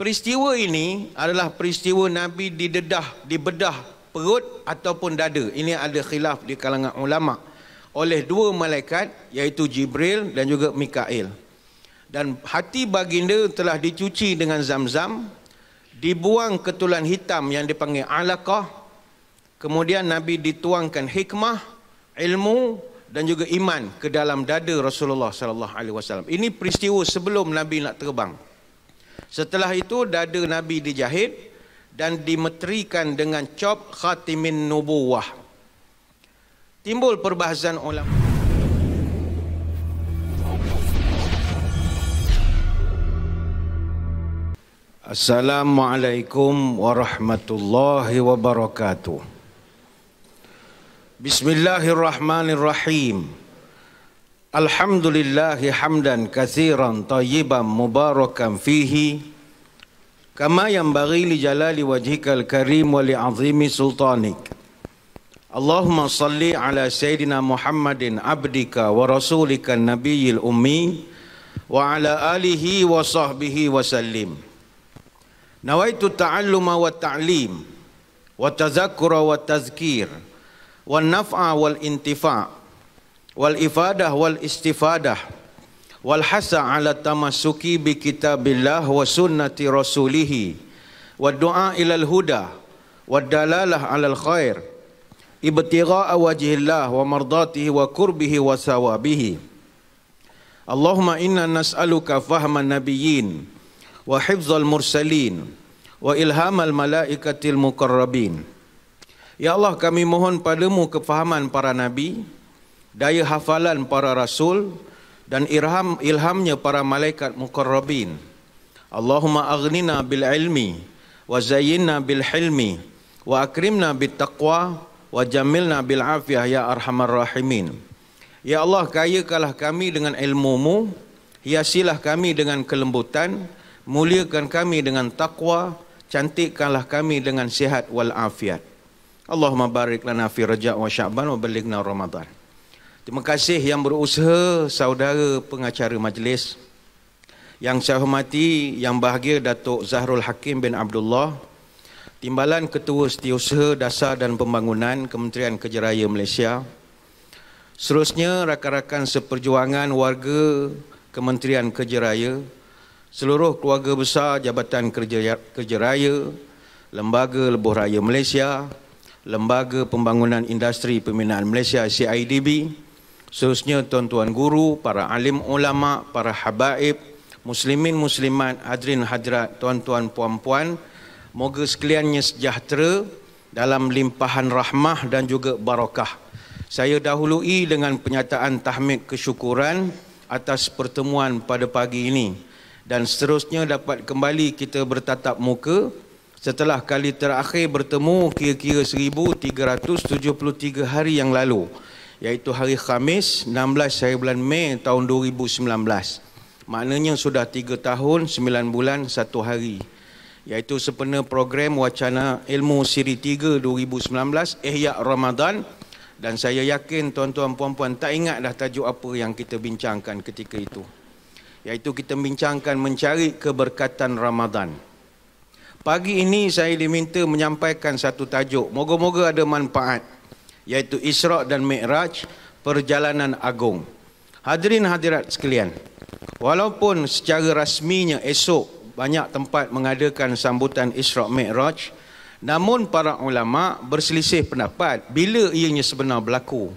Peristiwa ini adalah peristiwa Nabi dibedah perut ataupun dada. Ini ada khilaf di kalangan ulama oleh dua malaikat, iaitu Jibril dan juga Mikail. Dan hati baginda telah dicuci dengan zam-zam, dibuang ketulan hitam yang dipanggil alaqah, kemudian Nabi dituangkan hikmah, ilmu dan juga iman ke dalam dada Rasulullah sallallahu alaihi wasallam. Ini peristiwa sebelum Nabi nak terbang. Setelah itu dada Nabi dijahit dan dimeterikan dengan cop khatimin nubuwah. Timbul perbahasan ulama. Assalamualaikum warahmatullahi wabarakatuh. Bismillahirrahmanirrahim. Alhamdulillahi hamdan katsiran tayyiban mubarakan fihi kama yanbaghi li jalali wajhikal karim wa li azimi sultanik. Allahumma salli ala sayyidina Muhammadin abdika wa rasulika nabiyil ummi wa ala alihi wa sahbihi wa sallim. Nawaitu ta'alluma wa ta'lim wa tazakkura wa tazkir wa naf'a wal intifa' wal ifadah wal istifadah wal hasa ala tamassuki bi kitabillah wa sunnati rasulih wa du'a ilal huda wa dalalah alal khair ibtigha'a wajhillah wa mardatihi wa qurbihi wa sawabihi. Allahumma inna nas'aluka fahman nabiyyin wa hifzal mursalin wa ilhamal malaikatil muqarrabin. Ya Allah, kami mohon padamu kefahaman para nabi, daya hafalan para rasul dan ilhamnya para malaikat muqarrabin. Allahumma aghnina bil ilmi wa zayyinna bil hilmi wa akrimna bit taqwa wa jamilna bil afiyah ya arhamar rahimin. Ya Allah, kayakanlah kami dengan ilmu-Mu, hiasilah kami dengan kelembutan, muliakan kami dengan taqwa, cantikkanlah kami dengan sihat wal afiat. Allahumma barik lana fi Rajab wa Sya'ban wa balighna Ramadan. Terima kasih yang berusaha saudara pengacara majlis. Yang saya hormati, yang bahagia Datuk Zahrul Hakim bin Abdullah, Timbalan Ketua Setiausaha Dasar dan Pembangunan Kementerian Kerja Raya Malaysia. Seterusnya rakan-rakan seperjuangan warga Kementerian Kerja Raya, seluruh keluarga besar Jabatan Kerja Raya, Lembaga Lebuh Raya Malaysia, Lembaga Pembangunan Industri Pembinaan Malaysia CIDB, seterusnya tuan-tuan guru, para alim ulama, para habaib, muslimin muslimat, hadirin hadirat, tuan-tuan puan-puan, moga sekaliannya sejahtera dalam limpahan rahmah dan juga barakah. Saya dahului dengan penyataan tahmid kesyukuran atas pertemuan pada pagi ini, dan seterusnya dapat kembali kita bertatap muka setelah kali terakhir bertemu kira-kira 1373 hari yang lalu, iaitu hari Khamis 16 hari bulan Mei tahun 2019. Maknanya sudah 3 tahun 9 bulan 1 hari, iaitu sempena program Wacana Ilmu Siri 3 2019 Ihya Ramadan. Dan saya yakin tuan-tuan puan-puan tak ingat dah tajuk apa yang kita bincangkan ketika itu, iaitu kita bincangkan mencari keberkatan Ramadan. Pagi ini saya diminta menyampaikan satu tajuk, moga-moga ada manfaat, iaitu Isra' dan Mi'raj, perjalanan agung. Hadirin hadirat sekalian, walaupun secara rasminya esok banyak tempat mengadakan sambutan Isra' Mi'raj, namun para ulama berselisih pendapat bila ianya sebenar berlaku.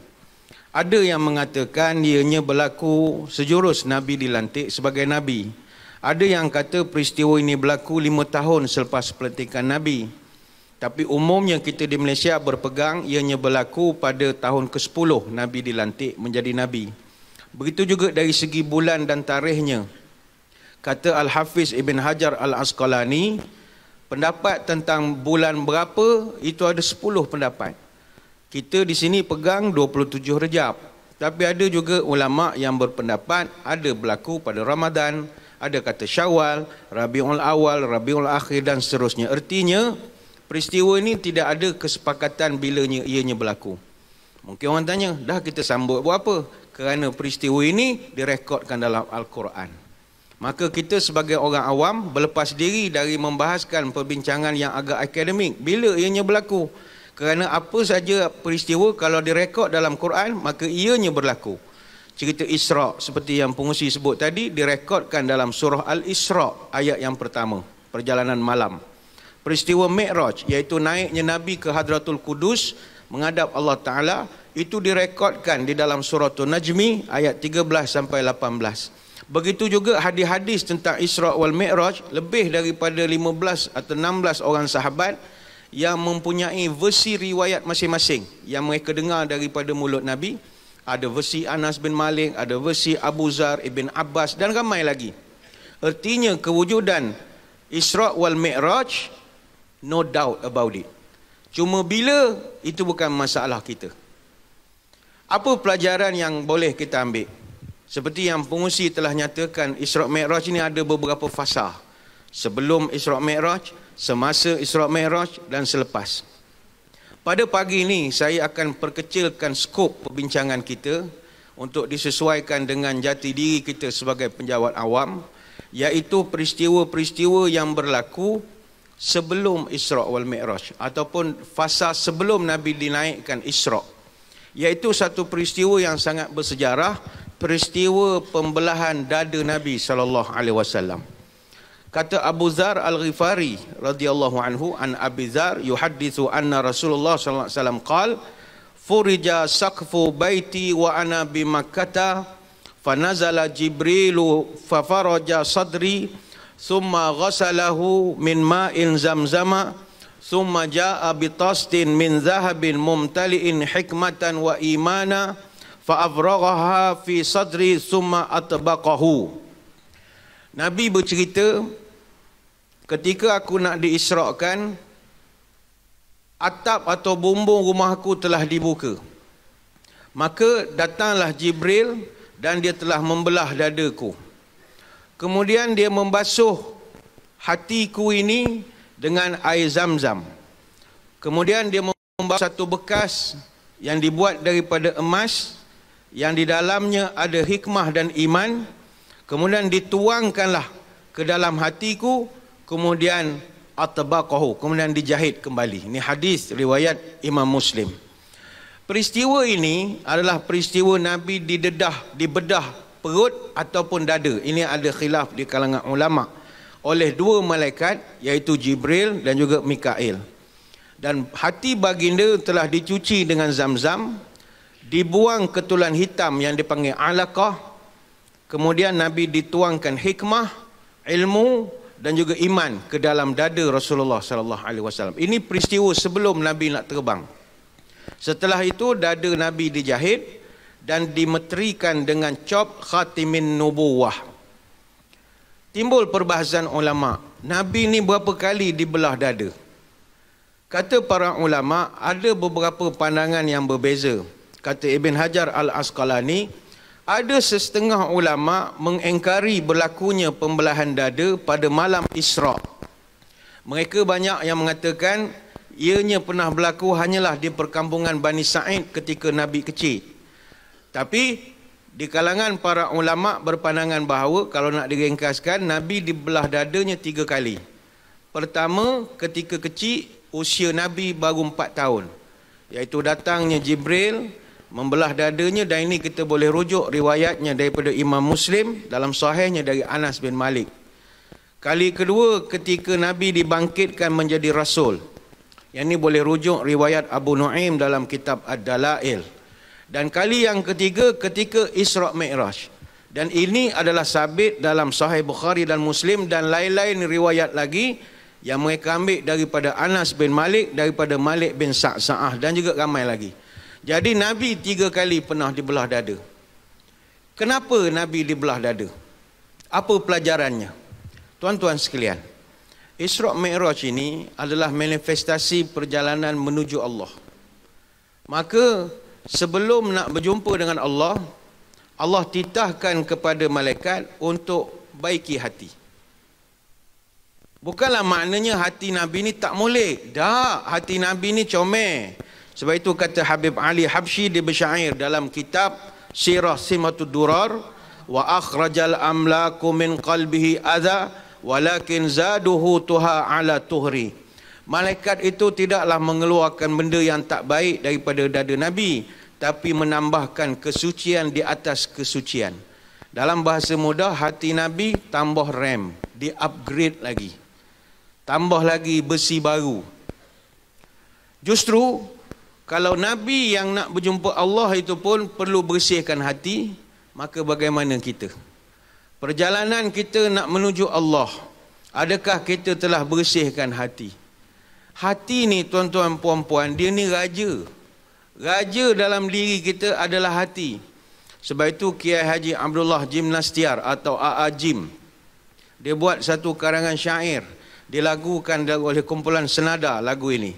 Ada yang mengatakan ianya berlaku sejurus Nabi dilantik sebagai Nabi. Ada yang kata peristiwa ini berlaku 5 tahun selepas pelantikan Nabi. Tapi umumnya kita di Malaysia berpegang ianya berlaku pada tahun ke-10 Nabi dilantik menjadi Nabi. Begitu juga dari segi bulan dan tarikhnya. Kata Al-Hafiz Ibn Hajar Al-Asqalani, pendapat tentang bulan berapa itu ada 10 pendapat. Kita di sini pegang 27 Rejab. Tapi ada juga ulama yang berpendapat ada berlaku pada Ramadan, ada kata Syawal, Rabiul Awal, Rabiul Akhir dan seterusnya. Artinya peristiwa ini tidak ada kesepakatan bilanya ianya berlaku. Mungkin orang tanya, dah kita sambut buat apa? Kerana peristiwa ini direkodkan dalam Al-Quran. Maka kita sebagai orang awam berlepas diri dari membahaskan perbincangan yang agak akademik bila ianya berlaku. Kerana apa saja peristiwa kalau direkod dalam Quran, maka ianya berlaku. Cerita Isra' seperti yang pengusi sebut tadi direkodkan dalam surah Al-Isra' ayat yang pertama, perjalanan malam. Peristiwa Mi'raj iaitu naiknya Nabi ke Hadratul Qudus menghadap Allah Ta'ala, itu direkodkan di dalam surah Najmi ayat 13 sampai 18. Begitu juga hadis-hadis tentang Isra' wal Mi'raj, lebih daripada 15 atau 16 orang sahabat yang mempunyai versi riwayat masing-masing yang mereka dengar daripada mulut Nabi. Ada versi Anas bin Malik, ada versi Abu Zar, Ibn Abbas dan ramai lagi. Artinya kewujudan Isra' wal Mi'raj, no doubt about it. Cuma bila, itu bukan masalah kita. Apa pelajaran yang boleh kita ambil? Seperti yang pengusi telah nyatakan, Isra' Mi'raj ini ada beberapa fasa. Sebelum Isra' Mi'raj, semasa Isra' Mi'raj dan selepas. Pada pagi ini saya akan perkecilkan skop perbincangan kita untuk disesuaikan dengan jati diri kita sebagai penjawat awam, iaitu peristiwa-peristiwa yang berlaku sebelum Isra' wal Mi'raj ataupun fasa sebelum Nabi dinaikkan Isra', iaitu satu peristiwa yang sangat bersejarah, peristiwa pembelahan dada Nabi SAW. Kata Abu Zar Al-Ghifari radhiyallahu anhu an Abi Zar yuhaddithu anna Rasulullah sallallahu alaihi wasallam qala furija saqfu baiti wa ana bi Makkah fanazala Jibrilu fafaraja sadri thumma ghasalahu min ma'in zamzama thumma jaa bi tastin min dhahabin mumtali'in hikmatan wa imana fa'afraghaha fi sadri thumma atbaqahu. Nabi bercerita, ketika aku nak diisrakan, atap atau bumbung rumahku telah dibuka. Maka datanglah Jibril dan dia telah membelah dadaku. Kemudian dia membasuh hatiku ini dengan air Zamzam. Kemudian dia membawa satu bekas yang dibuat daripada emas, yang di dalamnya ada hikmah dan iman, kemudian dituangkanlah ke dalam hatiku, kemudian atbaqahu, kemudian dijahit kembali. Ini hadis riwayat Imam Muslim. Peristiwa ini adalah peristiwa Nabi dibedah perut ataupun dada. Ini ada khilaf di kalangan ulama oleh dua malaikat, iaitu Jibril dan juga Mikail. Dan hati baginda telah dicuci dengan Zamzam, dibuang ketulan hitam yang dipanggil alaqah, kemudian Nabi dituangkan hikmah, ilmu dan juga iman ke dalam dada Rasulullah sallallahu alaihi wasallam. Ini peristiwa sebelum Nabi nak terbang. Setelah itu dada Nabi dijahit dan dimeterikan dengan cop khatimin nubuwah. Timbul perbahasan ulama, Nabi ni berapa kali dibelah dada? Kata para ulama, ada beberapa pandangan yang berbeza. Kata Ibn Hajar Al-Asqalani, ada setengah ulama mengingkari berlakunya pembelahan dada pada malam Isra'. Mereka banyak yang mengatakan ianya pernah berlaku hanyalah di perkampungan Bani Sa'id ketika Nabi kecil. Tapi di kalangan para ulama berpandangan bahawa kalau nak diringkaskan, Nabi dibelah dadanya 3 kali. Pertama, ketika kecil, usia Nabi baru 4 tahun, iaitu datangnya Jibril membelah dadanya, dan ini kita boleh rujuk riwayatnya daripada Imam Muslim dalam sahihnya dari Anas bin Malik. Kali kedua ketika Nabi dibangkitkan menjadi Rasul. Yang ini boleh rujuk riwayat Abu Nu'aim dalam kitab Ad-Dalail. Dan kali yang ketiga ketika Isra' Mi'raj. Dan ini adalah sabit dalam Sahih Bukhari dan Muslim dan lain-lain riwayat lagi yang mereka ambil daripada Anas bin Malik, daripada Malik bin Sa'sa'ah dan juga ramai lagi. Jadi Nabi 3 kali pernah dibelah dada. Kenapa Nabi dibelah dada? Apa pelajarannya? Tuan-tuan sekalian, Isra' Mi'raj ini adalah manifestasi perjalanan menuju Allah. Maka sebelum nak berjumpa dengan Allah, Allah titahkan kepada malaikat untuk baiki hati. Bukanlah maknanya hati Nabi ni tak molek. Tak, hati Nabi ni comel. Sebab itu kata Habib Ali Habsyi di Besyair dalam kitab Sirah Simatud Durar, wa akhrajal amlaku min qalbihi adha walakin zaduhu tuha ala tuhri. Malaikat itu tidaklah mengeluarkan benda yang tak baik daripada dada Nabi, tapi menambahkan kesucian di atas kesucian. Dalam bahasa mudah, hati Nabi tambah RAM, di-upgrade lagi. Tambah lagi besi baru. Justru, kalau Nabi yang nak berjumpa Allah itu pun perlu bersihkan hati, maka bagaimana kita? Perjalanan kita nak menuju Allah, adakah kita telah bersihkan hati? Hati ni tuan-tuan puan-puan, dia ni raja. Raja dalam diri kita adalah hati. Sebab itu Kiai Haji Abdullah Jimnastiar atau A.A. Jim, dia buat satu karangan syair, dilagukan oleh kumpulan senada lagu ini.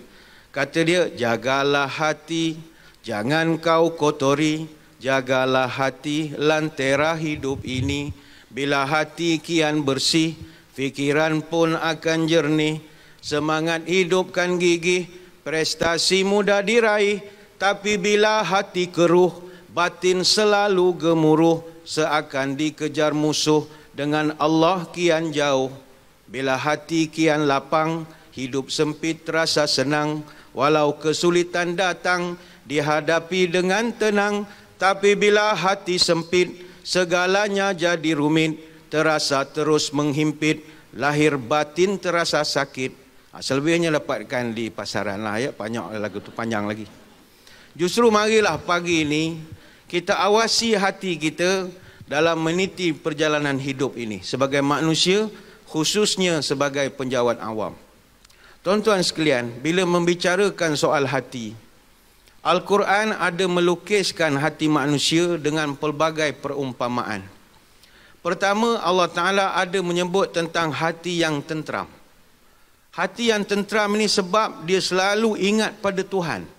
Kata dia, jagalah hati, jangan kau kotori, jagalah hati, lantera hidup ini. Bila hati kian bersih, fikiran pun akan jernih. Semangat hidup kan gigih, prestasi mudah diraih. Tapi bila hati keruh, batin selalu gemuruh. Seakan dikejar musuh, dengan Allah kian jauh. Bila hati kian lapang, hidup sempit terasa senang. Walau kesulitan datang, dihadapi dengan tenang. Tapi bila hati sempit, segalanya jadi rumit. Terasa terus menghimpit, lahir batin terasa sakit. Selebihnya dapatkan di pasaran lah ya, banyak lagu tu, panjang lagi. Justru marilah pagi ini kita awasi hati kita dalam meniti perjalanan hidup ini sebagai manusia, khususnya sebagai penjawat awam. Tuan-tuan sekalian, bila membicarakan soal hati, Al-Quran ada melukiskan hati manusia dengan pelbagai perumpamaan. Pertama, Allah Ta'ala ada menyebut tentang hati yang tentram. Hati yang tentram ini sebab dia selalu ingat pada Tuhan.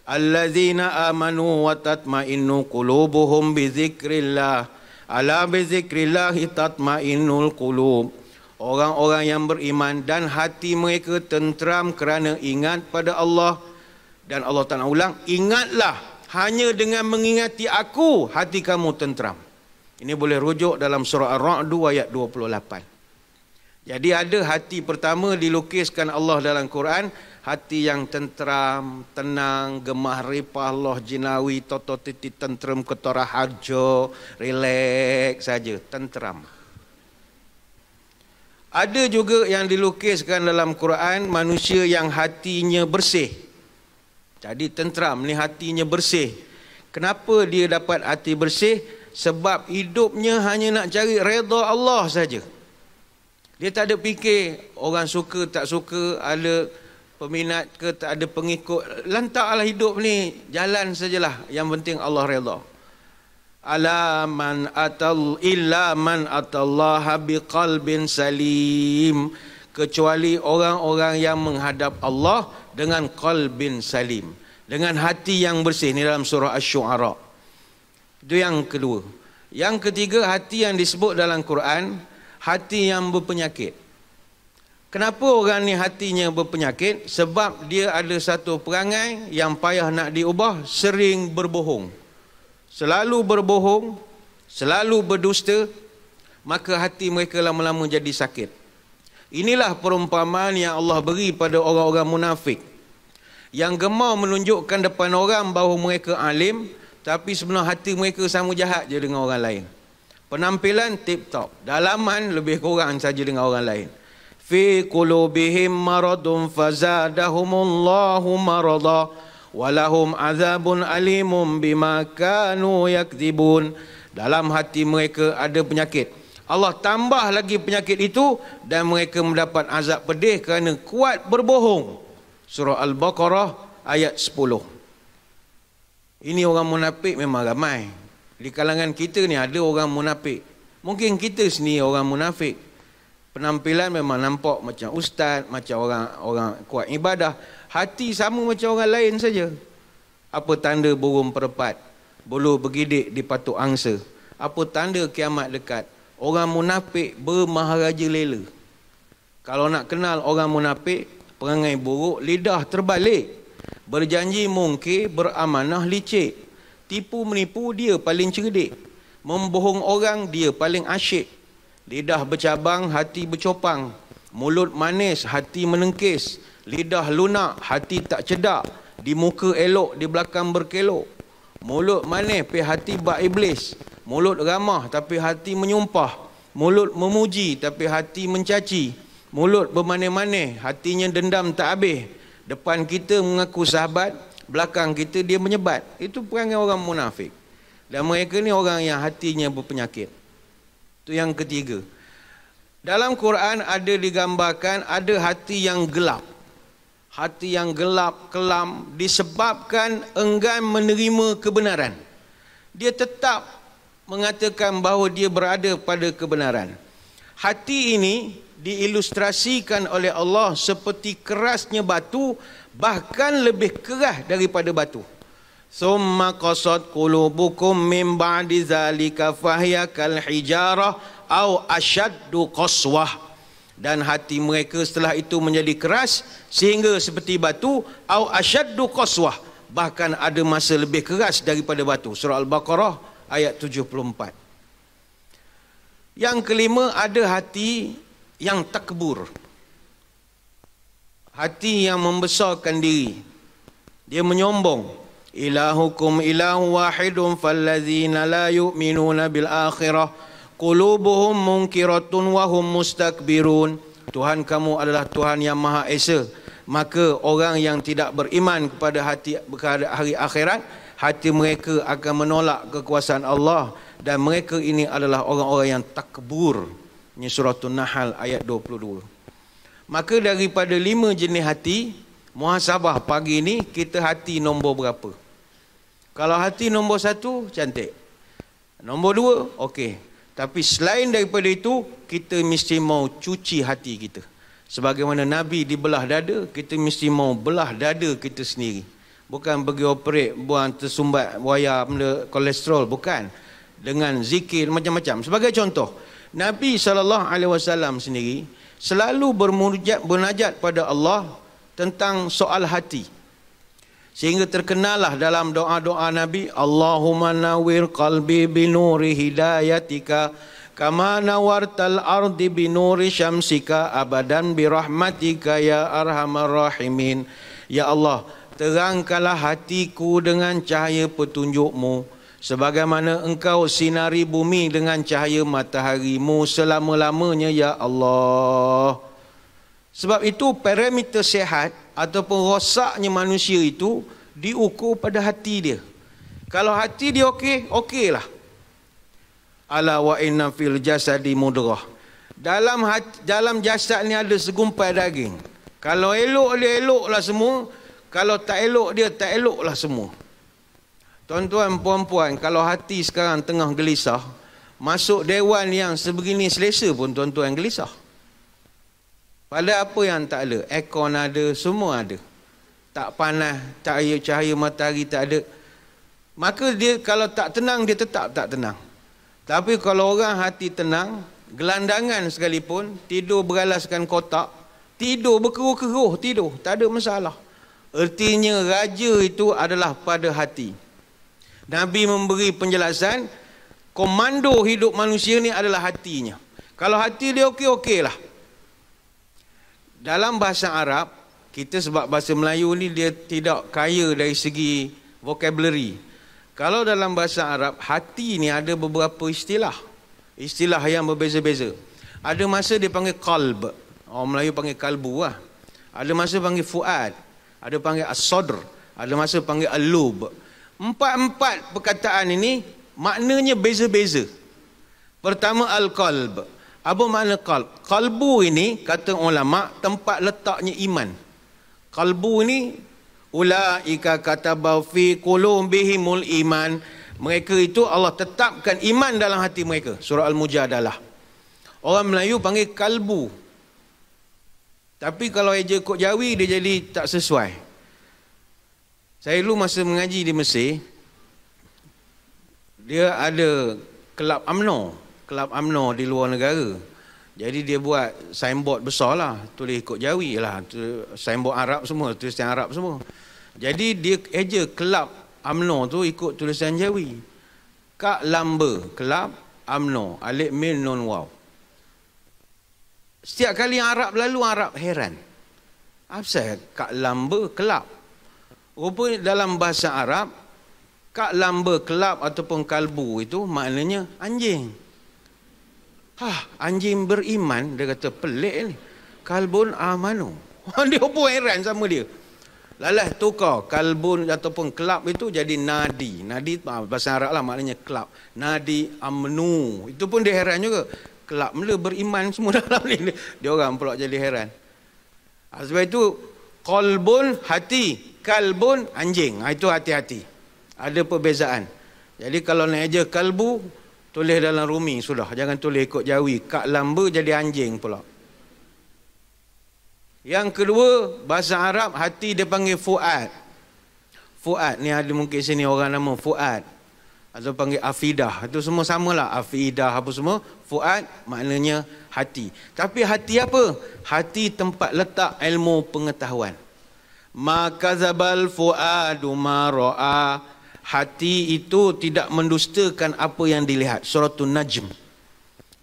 Alladzina amanu wa tatma'innu qulubuhum bi dzikrillah. Ala bi dzikrillah tatma'innul qulub. Orang-orang yang beriman dan hati mereka tentram kerana ingat pada Allah. Dan Allah Ta'ala ulang, ingatlah, hanya dengan mengingati aku, hati kamu tentram. Ini boleh rujuk dalam surah Ar-Ra'd ayat 28. Jadi ada hati pertama dilukiskan Allah dalam Quran, hati yang tentram, tenang, gemah ripah, loh jinawi, toto titi tentram, ketora harjo, relax saja, tentram. Ada juga yang dilukiskan dalam Quran, manusia yang hatinya bersih. Jadi tentram, ni hatinya bersih. Kenapa dia dapat hati bersih? Sebab hidupnya hanya nak cari redha Allah saja. Dia tak ada fikir orang suka tak suka, ada peminat ke tak ada pengikut. Lantaklah hidup ni, jalan sajalah. Yang penting Allah redha. Ala man atal illa man atallaha biqalbin salim. Kecuali orang-orang yang menghadap Allah dengan qalbin salim, dengan hati yang bersih. Ini dalam surah Asy-Syu'ara. Itu yang kedua. Yang ketiga, hati yang disebut dalam Quran, hati yang berpenyakit. Kenapa orang ni hatinya berpenyakit? Sebab dia ada satu perangai yang payah nak diubah, sering berbohong. Selalu berbohong, selalu berdusta, maka hati mereka lama-lama jadi sakit. Inilah perumpamaan yang Allah beri pada orang-orang munafik, yang gemar menunjukkan depan orang bahawa mereka alim, tapi sebenarnya hati mereka sama jahat je dengan orang lain. Penampilan tip-top, dalaman lebih kurang saja dengan orang lain. Fi qulubihim maradun fazadahumullahu marada walahum azabun alimun bima kanu yakdzibun. Dalam hati mereka ada penyakit. Allah tambah lagi penyakit itu dan mereka mendapat azab pedih kerana kuat berbohong. Surah Al-Baqarah ayat 10. Ini orang munafik memang ramai. Di kalangan kita ni ada orang munafik. Mungkin kita sendiri orang munafik. Penampilan memang nampak macam ustaz, macam orang kuat ibadah. Hati sama macam orang lain saja. Apa tanda burung perempat, bulu bergidik di patuk angsa? Apa tanda kiamat dekat? Orang munafik bermaharaja lela. Kalau nak kenal orang munafik, perangai buruk, lidah terbalik. Berjanji mungkir, beramanah licik. Tipu menipu dia paling cerdik. Membohong orang, dia paling asyik. Lidah bercabang, hati bercopang. Mulut manis, hati menengkis. Lidah lunak, hati tak cedak. Di muka elok, di belakang berkelok. Mulut manis, tapi hati bak iblis. Mulut ramah, tapi hati menyumpah. Mulut memuji, tapi hati mencaci. Mulut bermanis-manis, hatinya dendam tak habis. Depan kita mengaku sahabat, belakang kita dia menyebat. Itu perangai orang munafik. Dan mereka ni orang yang hatinya berpenyakit. Itu yang ketiga. Dalam Quran ada digambarkan ada hati yang gelap. Hati yang gelap, kelam, disebabkan enggan menerima kebenaran. Dia tetap mengatakan bahawa dia berada pada kebenaran. Hati ini diilustrasikan oleh Allah seperti kerasnya batu, bahkan lebih keras daripada batu. Summa qasat qulubukum min ba'di zalika fahiya kal hijarah au asyaddu qaswah. Dan hati mereka setelah itu menjadi keras sehingga seperti batu, au asyaddu qaswah, bahkan ada masa lebih keras daripada batu. Surah Al-Baqarah ayat 74. Yang kelima, ada hati yang takbur. Hati yang membesarkan diri. Dia menyombong. Ilahukum ilahu wahidun fallazina la yu'minuna bil akhirah qulubuhum munkiratun wa hum mustakbirun. Tuhan kamu adalah Tuhan yang Maha Esa. Maka orang yang tidak beriman kepada hari akhirat, hati mereka akan menolak kekuasaan Allah, dan mereka ini adalah orang-orang yang takbur. Ini surah An-Nahl ayat 22. Maka daripada 5 jenis hati, muhasabah pagi ini kita hati nombor berapa? Kalau hati nombor 1, cantik. Nombor 2, okey. Tapi selain daripada itu, kita mesti mau cuci hati kita. Sebagaimana Nabi dibelah dada, kita mesti mau belah dada kita sendiri. Bukan pergi operate, buang tersumbat wayar benda kolesterol, bukan. Dengan zikir macam-macam. Sebagai contoh, Nabi SAW sendiri selalu bermunajat pada Allah tentang soal hati. Sehingga terkenalah dalam doa-doa Nabi, Allahumma nawwir qalbi binuri hidayatika kama nawartal ardi binuri syamsika abadan birahmatika ya arhamar rahimin. Ya Allah, terangkanlah hatiku dengan cahaya petunjukmu, sebagaimana engkau sinari bumi dengan cahaya mataharimu selama-lamanya ya Allah. Sebab itu parameter sihat ataupun rosaknya manusia itu diukur pada hati dia. Kalau hati dia okey, okeylah. Ala wa inna fil jasadi mudghah. Dalam jasad ni ada segumpai daging. Kalau elok dia eloklah semua, kalau tak elok dia tak eloklah semua. Tuan-tuan puan-puan, kalau hati sekarang tengah gelisah, masuk dewan yang sebegini selesa pun tuan-tuan gelisah. Pada apa yang tak ada? Aircon ada, semua ada. Tak panas, cahaya matahari tak ada. Maka dia kalau tak tenang, dia tetap tak tenang. Tapi kalau orang hati tenang, gelandangan sekalipun, tidur beralaskan kotak, tidur berkeruh-keruh, tidur, tak ada masalah. Artinya raja itu adalah pada hati. Nabi memberi penjelasan, komando hidup manusia ni adalah hatinya. Kalau hati dia okey, okeylah. Dalam bahasa Arab, kita sebab bahasa Melayu ni dia tidak kaya dari segi vocabulary. Kalau dalam bahasa Arab, hati ni ada beberapa istilah. Istilah yang berbeza-beza. Ada masa dia panggil qalb. Orang Melayu panggil kalbu lah. Ada masa panggil fuad. Ada panggil as-sadr. Ada masa panggil al-lub. Empat-empat perkataan ini maknanya beza-beza. Pertama, al-qalb. Apa makna qalb? Qalbu ini, kata ulama, tempat letaknya iman. Qalbu ini, ulaika kataba fi qulubihimul iman. Mereka itu Allah tetapkan iman dalam hati mereka. Surah Al-Mujadalah. Orang Melayu panggil kalbu. Tapi kalau eja kod Jawi, dia jadi tak sesuai. Saya dulu masa mengaji di Mesir, dia ada kelab UMNO. Kelab UMNO di luar negara. Jadi dia buat signboard besar lah, tulis kod Jawi lah, signboard Arab semua, tulisan Arab semua. Jadi dia eja kelab UMNO tu ikut tulisan Jawi. Kak lamba, kelab, amno, alif mim nun waw. Setiap kali yang Arab lalu, Arab heran. Apa kak lamba, kelab? Rupanya dalam bahasa Arab, kak lamba, kelab ataupun kalbu itu maknanya anjing. Anjing beriman, dia kata pelik ni. Kalbun amanu. Dia pun heran sama dia. Lalah tukar kalbun ataupun kelab itu jadi nadi. Nadi bahasa Arab lah maknanya kelab. Nadi amnu. Itu pun dia heran juga. Kelab mula beriman semua dalam ni. Dia orang pula jadi heran. Sebab itu qalbun hati, kalbun anjing. Itu hati-hati. Ada perbezaan. Jadi kalau nak aja kalbu, tulis dalam rumi sudah. Jangan tulis ikut jawi. Kak lamba jadi anjing pula. Yang kedua, bahasa Arab hati dia panggil fuad. Fuad ni ada mungkin sini orang nama fuad. Atau panggil afidah. Itu semua samalah. Afidah apa semua. Fuad maknanya hati. Tapi hati apa? Hati tempat letak ilmu pengetahuan. Maka zabal fuadu ma ra'a. Hati itu tidak mendustakan apa yang dilihat. Suratul Najm.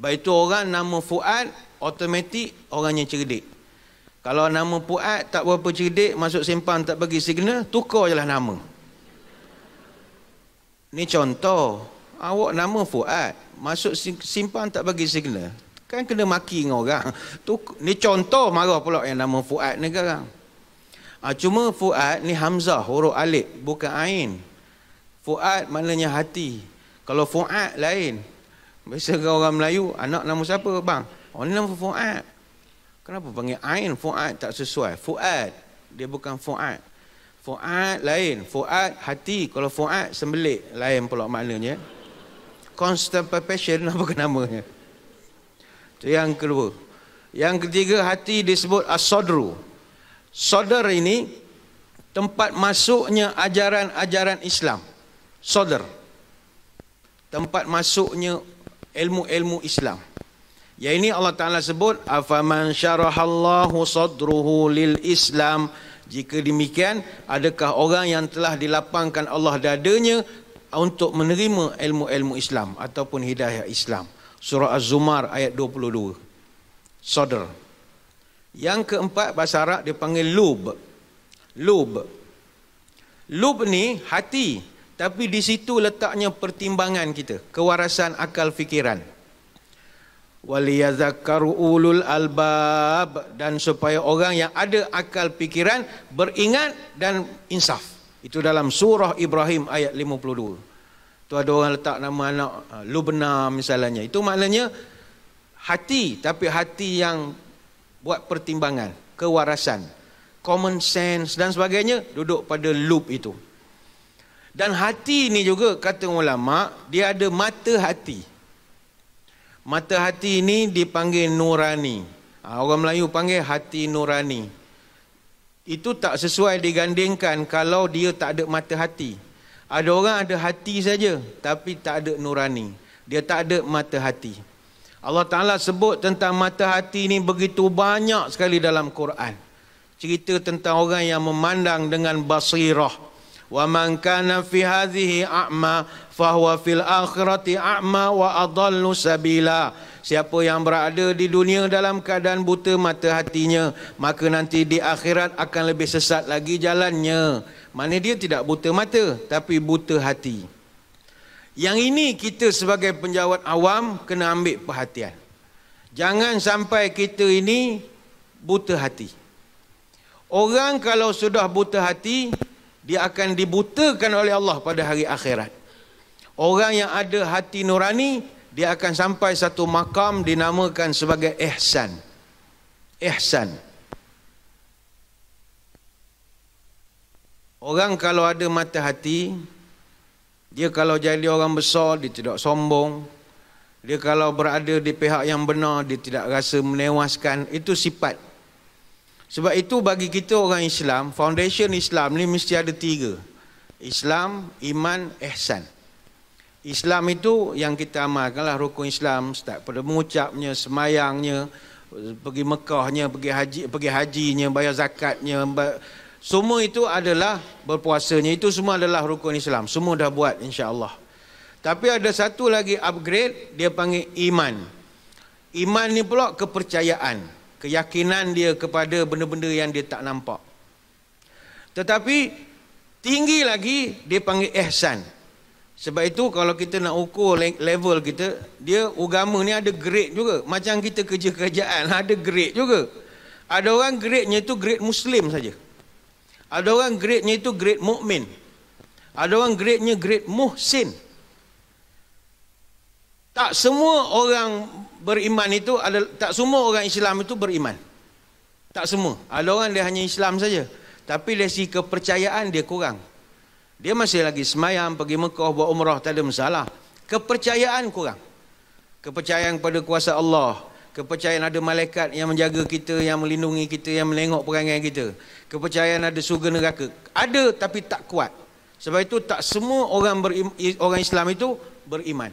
Baik itu orang nama fuad, automatik orangnya cerdik. Kalau nama Fuad tak berapa cerdik, masuk simpan tak bagi signal, tukar je lah nama. Ni contoh, awak nama Fuad, masuk simpan tak bagi signal. Kan kena maki dengan orang. Ni contoh marah pula yang nama Fuad ni sekarang. Cuma Fuad ni Hamzah, huruf alif, bukan ain. Fuad maknanya hati. Kalau Fuad lain. Biasa orang Melayu, anak nama siapa bang? Oh ni nama Fuad. Kenapa panggil ain fuad tak sesuai? Fuad, dia bukan fuad. Fuad lain, fuad hati. Kalau fuad sembelik lain pula maknanya. Constipation apa namanya? Itu yang kedua. Yang ketiga, hati disebut as-sadru. Sadr ini tempat masuknya ajaran-ajaran Islam. Sadr. Tempat masuknya ilmu-ilmu Islam. Ya ini Allah Ta'ala sebut, afaman syarahallahu sadruhu lil Islam. Jika demikian, adakah orang yang telah dilapangkan Allah dadanya untuk menerima ilmu-ilmu Islam ataupun hidayah Islam. Surah Az-Zumar ayat 22. Sadr. Yang keempat, bahasa Arab dia panggil lub. Lub. Lub ni hati, tapi di situ letaknya pertimbangan kita, kewarasan akal fikiran. Waliyazakkaru ulul albab, dan supaya orang yang ada akal fikiran beringat dan insaf. Itu dalam surah Ibrahim ayat 52. Tu ada orang letak nama anak Lubna misalnya. Itu maknanya hati, tapi hati yang buat pertimbangan, kewarasan, common sense dan sebagainya duduk pada lub itu. Dan hati ni juga kata ulama, dia ada mata hati. Mata hati ini dipanggil nurani. Orang Melayu panggil hati nurani. Itu tak sesuai digandingkan kalau dia tak ada mata hati. Ada orang ada hati saja, tapi tak ada nurani. Dia tak ada mata hati. Allah Ta'ala sebut tentang mata hati ini begitu banyak sekali dalam Quran. Cerita tentang orang yang memandang dengan basirah. Wa man kana fi hadhihi a'ma fahuwa fil akhirati a'ma wa adallu sabila. Siapa yang berada di dunia dalam keadaan buta mata hatinya, maka nanti di akhirat akan lebih sesat lagi jalannya. Maknanya dia tidak buta mata, tapi buta hati. Yang ini kita sebagai penjawat awam kena ambil perhatian. Jangan sampai kita ini buta hati. Orang kalau sudah buta hati, dia akan dibutakan oleh Allah pada hari akhirat. Orang yang ada hati nurani, dia akan sampai satu makam dinamakan sebagai ihsan. Ihsan. Orang kalau ada mata hati, dia kalau jadi orang besar, dia tidak sombong. Dia kalau berada di pihak yang benar, dia tidak rasa menewaskan. Itu sifat. Sebab itu bagi kita orang Islam, foundation Islam ni mesti ada 3. Islam, iman, ihsan. Islam itu yang kita amalkanlah rukun Islam, start pada mengucapnya, semayangnya, pergi Mekahnya, pergi hajinya, bayar zakatnya, semua itu adalah berpuasanya, itu semua adalah rukun Islam. Semua dah buat insya-Allah. Tapi ada satu lagi upgrade, dia panggil iman. Iman ni pula kepercayaan, keyakinan dia kepada benda-benda yang dia tak nampak. Tetapi tinggi lagi dia panggil ihsan. Sebab itu kalau kita nak ukur level kita, dia agama ni ada grade juga. Macam kita kerja kerajaan ada grade juga. Ada orang grade-nya itu grade Muslim saja. Ada orang grade-nya itu grade mukmin. Ada orang grade-nya grade muhsin. Tak semua orang beriman itu tak semua orang Islam itu beriman. Tak semua. Ada orang dia hanya Islam saja. Tapi dari segi kepercayaan dia kurang. Dia masih lagi semayam, pergi Mekah, buat umrah, tak ada masalah. Kepercayaan kurang. Kepercayaan pada kuasa Allah. Kepercayaan ada malaikat yang menjaga kita, yang melindungi kita, yang menengok perangai kita. Kepercayaan ada surga neraka. Ada tapi tak kuat. Sebab itu tak semua orang Islam itu beriman.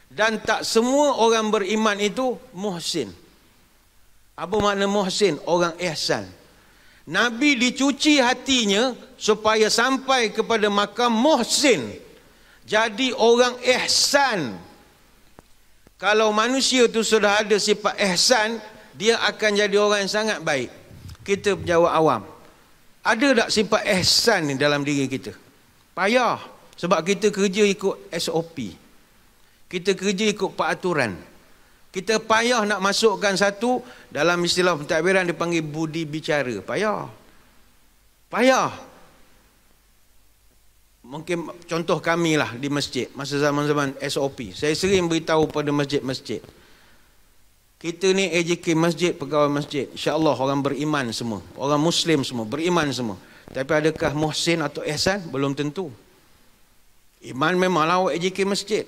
Dan tak semua orang beriman itu muhsin. Apa makna muhsin? Orang ihsan. Nabi dicuci hatinya supaya sampai kepada makam muhsin. Jadi orang ihsan. Kalau manusia itu sudah ada sifat ihsan, dia akan jadi orang yang sangat baik. Kita jawab awam. Ada tak sifat ihsan ni dalam diri kita? Payah. Sebab kita kerja ikut SOP. Kita kerja ikut peraturan. Kita payah nak masukkan satu, dalam istilah pentadbiran dipanggil budi bicara. Payah. Payah. Mungkin contoh kami lah di masjid, masa zaman-zaman SOP. Saya sering beritahu pada masjid-masjid. Kita ni AJK masjid, pegawai masjid. InsyaAllah orang beriman semua. Orang Muslim semua, beriman semua. Tapi adakah muhsin atau ihsan? Belum tentu. Iman memanglah awak AJK masjid.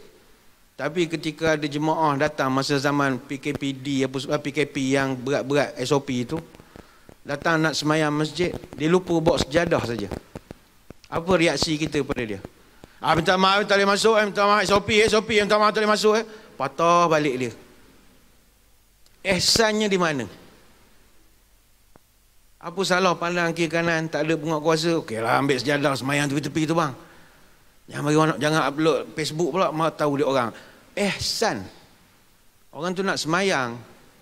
Tapi ketika ada jemaah datang masa zaman PKPD, PKP yang berat-berat SOP itu, datang nak semayang masjid, dia lupa bawa sejadah saja. Apa reaksi kita pada dia? Minta maaf tak boleh masuk, minta maaf SOP, minta maaf tak boleh masuk. Patah balik dia. Ihsannya di mana? Apa salah pandang kiri kanan, tak ada penguatkuasa? Okeylah, ambil sejadah semayang tepi-tepi tu bang. Jangan upload Facebook pula, mahu tahu dia orang. Ihsan. Orang tu nak semayang,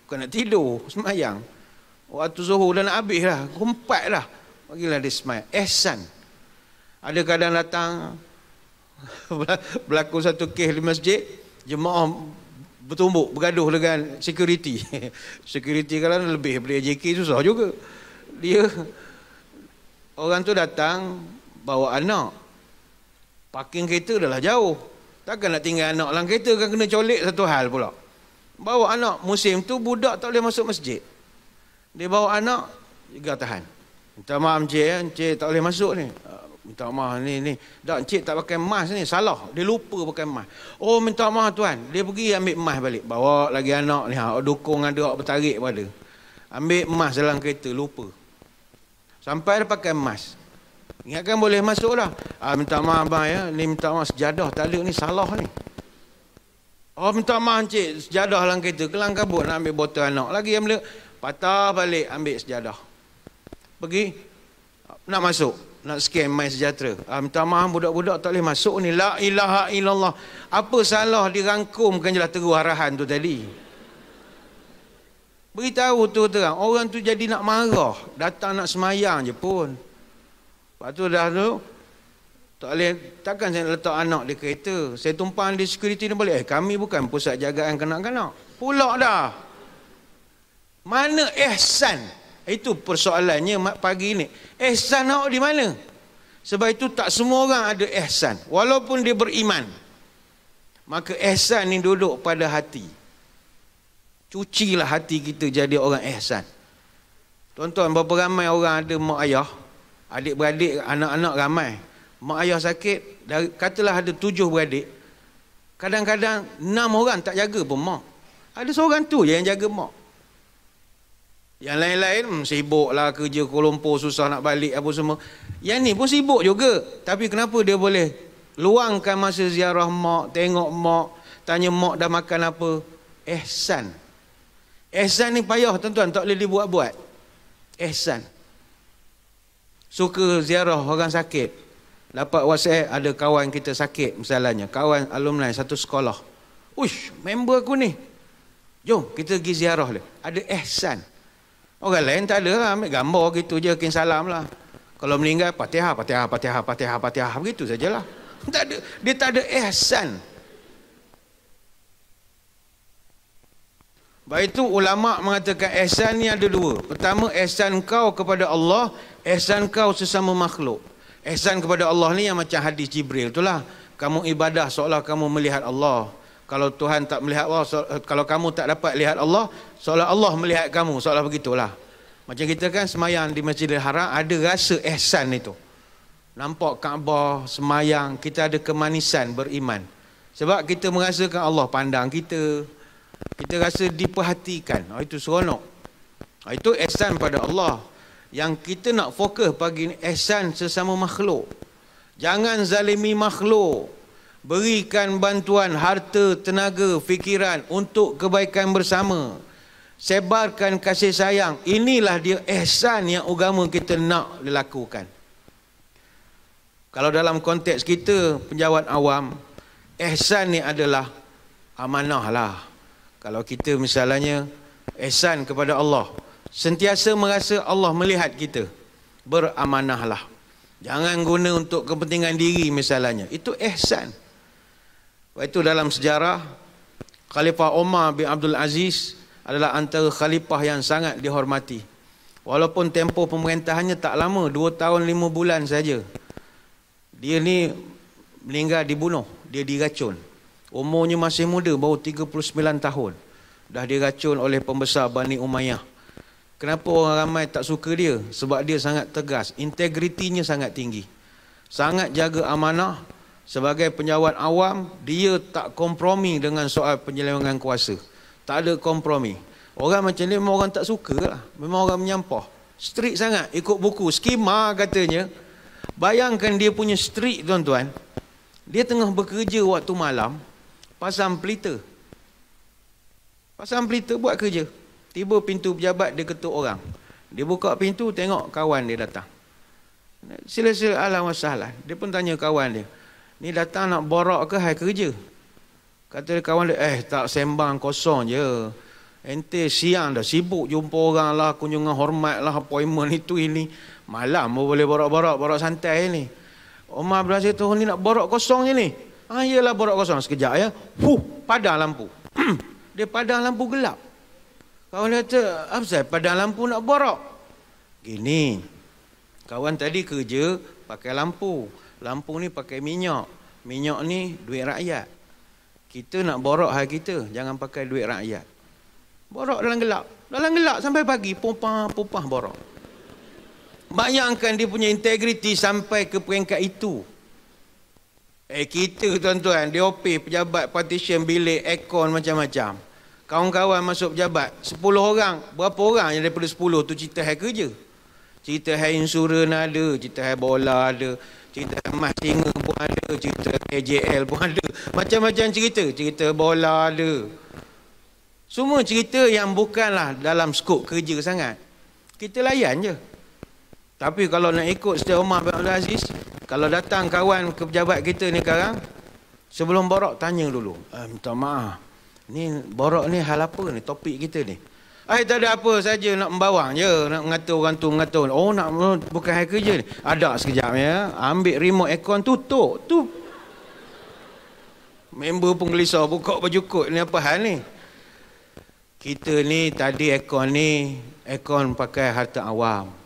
bukan nak tidur, semayang. Waktu zuhur dah nak habis dah, kumpat dah. Bagilah dia semayang. Ihsan. Ada kadang datang, berlaku satu kes di masjid, jemaah bertumbuk, bergaduh dengan security. Security kalau lebih daripada JK susah juga. Orang tu datang, bawa anak. Parking kereta dah lah jauh. Takkan nak tinggal anak dalam kereta, kan kena colek satu hal pula. Bawa anak, musim tu budak tak boleh masuk masjid. Dia bawa anak, juga tahan. Minta maaf encik, encik tak boleh masuk ni. Minta maaf ni. Tak, encik tak pakai mask ni, salah. Dia lupa pakai mask. Oh, minta maaf tuan. Dia pergi ambil mask balik. Bawa lagi anak ni, dukung ada, bertarik pada. Ambil mask dalam kereta, lupa. Sampai dia pakai mask. Ingatkan boleh masuk dah. Minta maaf bang ya, ni minta maaf sejadah tak ada ni, salah ni. Oh, minta maaf encik, sejadah dalam kereta, kelang kabut nak ambil botol anak. Lagi yang boleh patah balik ambil sejadah. Pergi nak masuk, nak scan My Sejahtera. Minta maaf budak-budak tak boleh masuk ni. La ilaha illallah. Apa salah dirangkumkan je lah terus arahan tu tadi. Beritahu tu terang, orang tu jadi nak marah, datang nak semayang je pun. Lepas tu dah tu, tak boleh, takkan saya letak anak di kereta. Saya tumpang di security ni balik. Kami bukan pusat jagaan kanak-kanak. Pulak dah. Mana ihsan? Itu persoalannya pagi ni. Ihsan awak di mana? Sebab itu tak semua orang ada ihsan. Walaupun dia beriman. Maka ihsan ni duduk pada hati. Cucilah hati kita jadi orang ihsan. Tuan-tuan, berapa ramai orang ada mak ayah, adik-beradik, anak-anak ramai. Mak ayah sakit, katalah ada 7 beradik. Kadang-kadang 6 orang tak jaga pun mak. Ada seorang tu je yang jaga mak. Yang lain-lain sibuk lah, kerja Kuala Lumpur, susah nak balik apa semua. Yang ni pun sibuk juga. Tapi kenapa dia boleh luangkan masa ziarah mak, tengok mak, tanya mak dah makan apa? Ihsan. Ihsan ni payah tuan-tuan, tak boleh dibuat-buat. Ihsan. Suka ziarah orang sakit. Dapat WhatsApp ada kawan kita sakit misalnya, kawan alumni satu sekolah. Uish, member aku ni. Jom kita pergi ziarah dia. Ada ihsan. Orang lain tak ada lah, ambil gambar gitu je, kin salam lah. Kalau meninggal, Fatihah, Fatihah, Fatihah, Fatihah, Fatihah, begitu sajalah. Tak ada, dia tak ada ihsan. Baik itu ulama mengatakan ihsan ni ada dua. Pertama, ihsan kau kepada Allah, ihsan kau sesama makhluk. Ihsan kepada Allah ni yang macam hadis Jibril itulah. Kamu ibadah seolah kamu melihat Allah. Kalau Tuhan tak melihat Allah, kalau kamu tak dapat lihat Allah, seolah Allah melihat kamu, seolah begitulah. Macam kita kan semayang di Masjidil Haram, ada rasa ihsan itu. Nampak Kaabah, semayang, kita ada kemanisan beriman. Sebab kita merasakan Allah pandang kita, kita rasa diperhatikan. Itu seronok. Itu ihsan pada Allah. Yang kita nak fokus pagi ni, ihsan sesama makhluk. Jangan zalimi makhluk. Berikan bantuan harta, tenaga, fikiran untuk kebaikan bersama. Sebarkan kasih sayang. Inilah dia ihsan yang agama kita nak dilakukan. Kalau dalam konteks kita, penjawat awam, ihsan ni adalah amanah lah. Kalau kita misalnya ihsan kepada Allah, sentiasa merasa Allah melihat kita, beramanahlah. Jangan guna untuk kepentingan diri misalnya. Itu ihsan. Itu dalam sejarah, Khalifah Umar bin Abdul Aziz adalah antara khalifah yang sangat dihormati. Walaupun tempoh pemerintahannya tak lama, 2 tahun 5 bulan saja. Dia ni meninggal dibunuh, dia diracun. Umurnya masih muda, baru 39 tahun. Dah diracun oleh pembesar Bani Umayyah. Kenapa orang ramai tak suka dia? Sebab dia sangat tegas, integritinya sangat tinggi. Sangat jaga amanah. Sebagai penjawat awam, dia tak kompromi dengan soal penyelewengan kuasa. Tak ada kompromi. Orang macam ni memang orang tak suka lah. Memang orang menyampah. Strict sangat, ikut buku. Skema katanya. Bayangkan dia punya strict tuan-tuan. Dia tengah bekerja waktu malam, pasang pelita. Pasang pelita buat kerja. Tiba pintu pejabat, dia ketuk orang. Dia buka pintu, tengok kawan dia datang. Sila-sila ahlan wa sahlan. Dia pun tanya kawan dia, ni datang nak borak ke hai kerja? Kata dia kawan dia, tak sembang kosong je. Ente siang dah sibuk jumpa orang lah, kunjungan hormat lah, appointment itu ini. Malam pun boleh borak-borak santai ni. Umar bin Aziz tu ni nak borak kosong je ni. Iyalah borak kosong. Sekejap ya. Padam lampu. Dia padam lampu gelap. Kawan dia kata, apa saya padam lampu nak borak? Gini. Kawan tadi kerja pakai lampu. Lampu ni pakai minyak. Minyak ni duit rakyat. Kita nak borak hal kita, jangan pakai duit rakyat. Borak dalam gelap. Dalam gelap sampai pagi, pumpah borak. Bayangkan dia punya integriti sampai ke peringkat itu. Kita tuan-tuan, DOP, pejabat, partition, bilik, aircon, macam-macam. Kawan-kawan masuk pejabat, 10 orang. Berapa orang yang daripada 10 tu cerita hal kerja? Cerita hal insurans ada, cerita hal bola ada, cerita emas singa pun ada, cerita KJL pun ada. Macam-macam cerita. Cerita bola ada. Semua cerita yang bukanlah dalam skop kerja sangat. Kita layan je. Tapi kalau nak ikut Setiausaha Umar bin Abdul Aziz, kalau datang kawan ke pejabat kita ni sekarang, sebelum borak tanya dulu. Minta maaf. Ni borak ni hal apa ni? Topik kita ni. Tak ada apa saja, nak membawang je, nak mengatur orang tu, mengatur. Oh, nak bukan hal kerja ni. Ada sekejap ya. Ambil remote aircon, tutup. Tu. Member pun gelisah, buka baju kot. Ni apa hal ni? Kita ni tadi aircon ni, aircon pakai harta awam.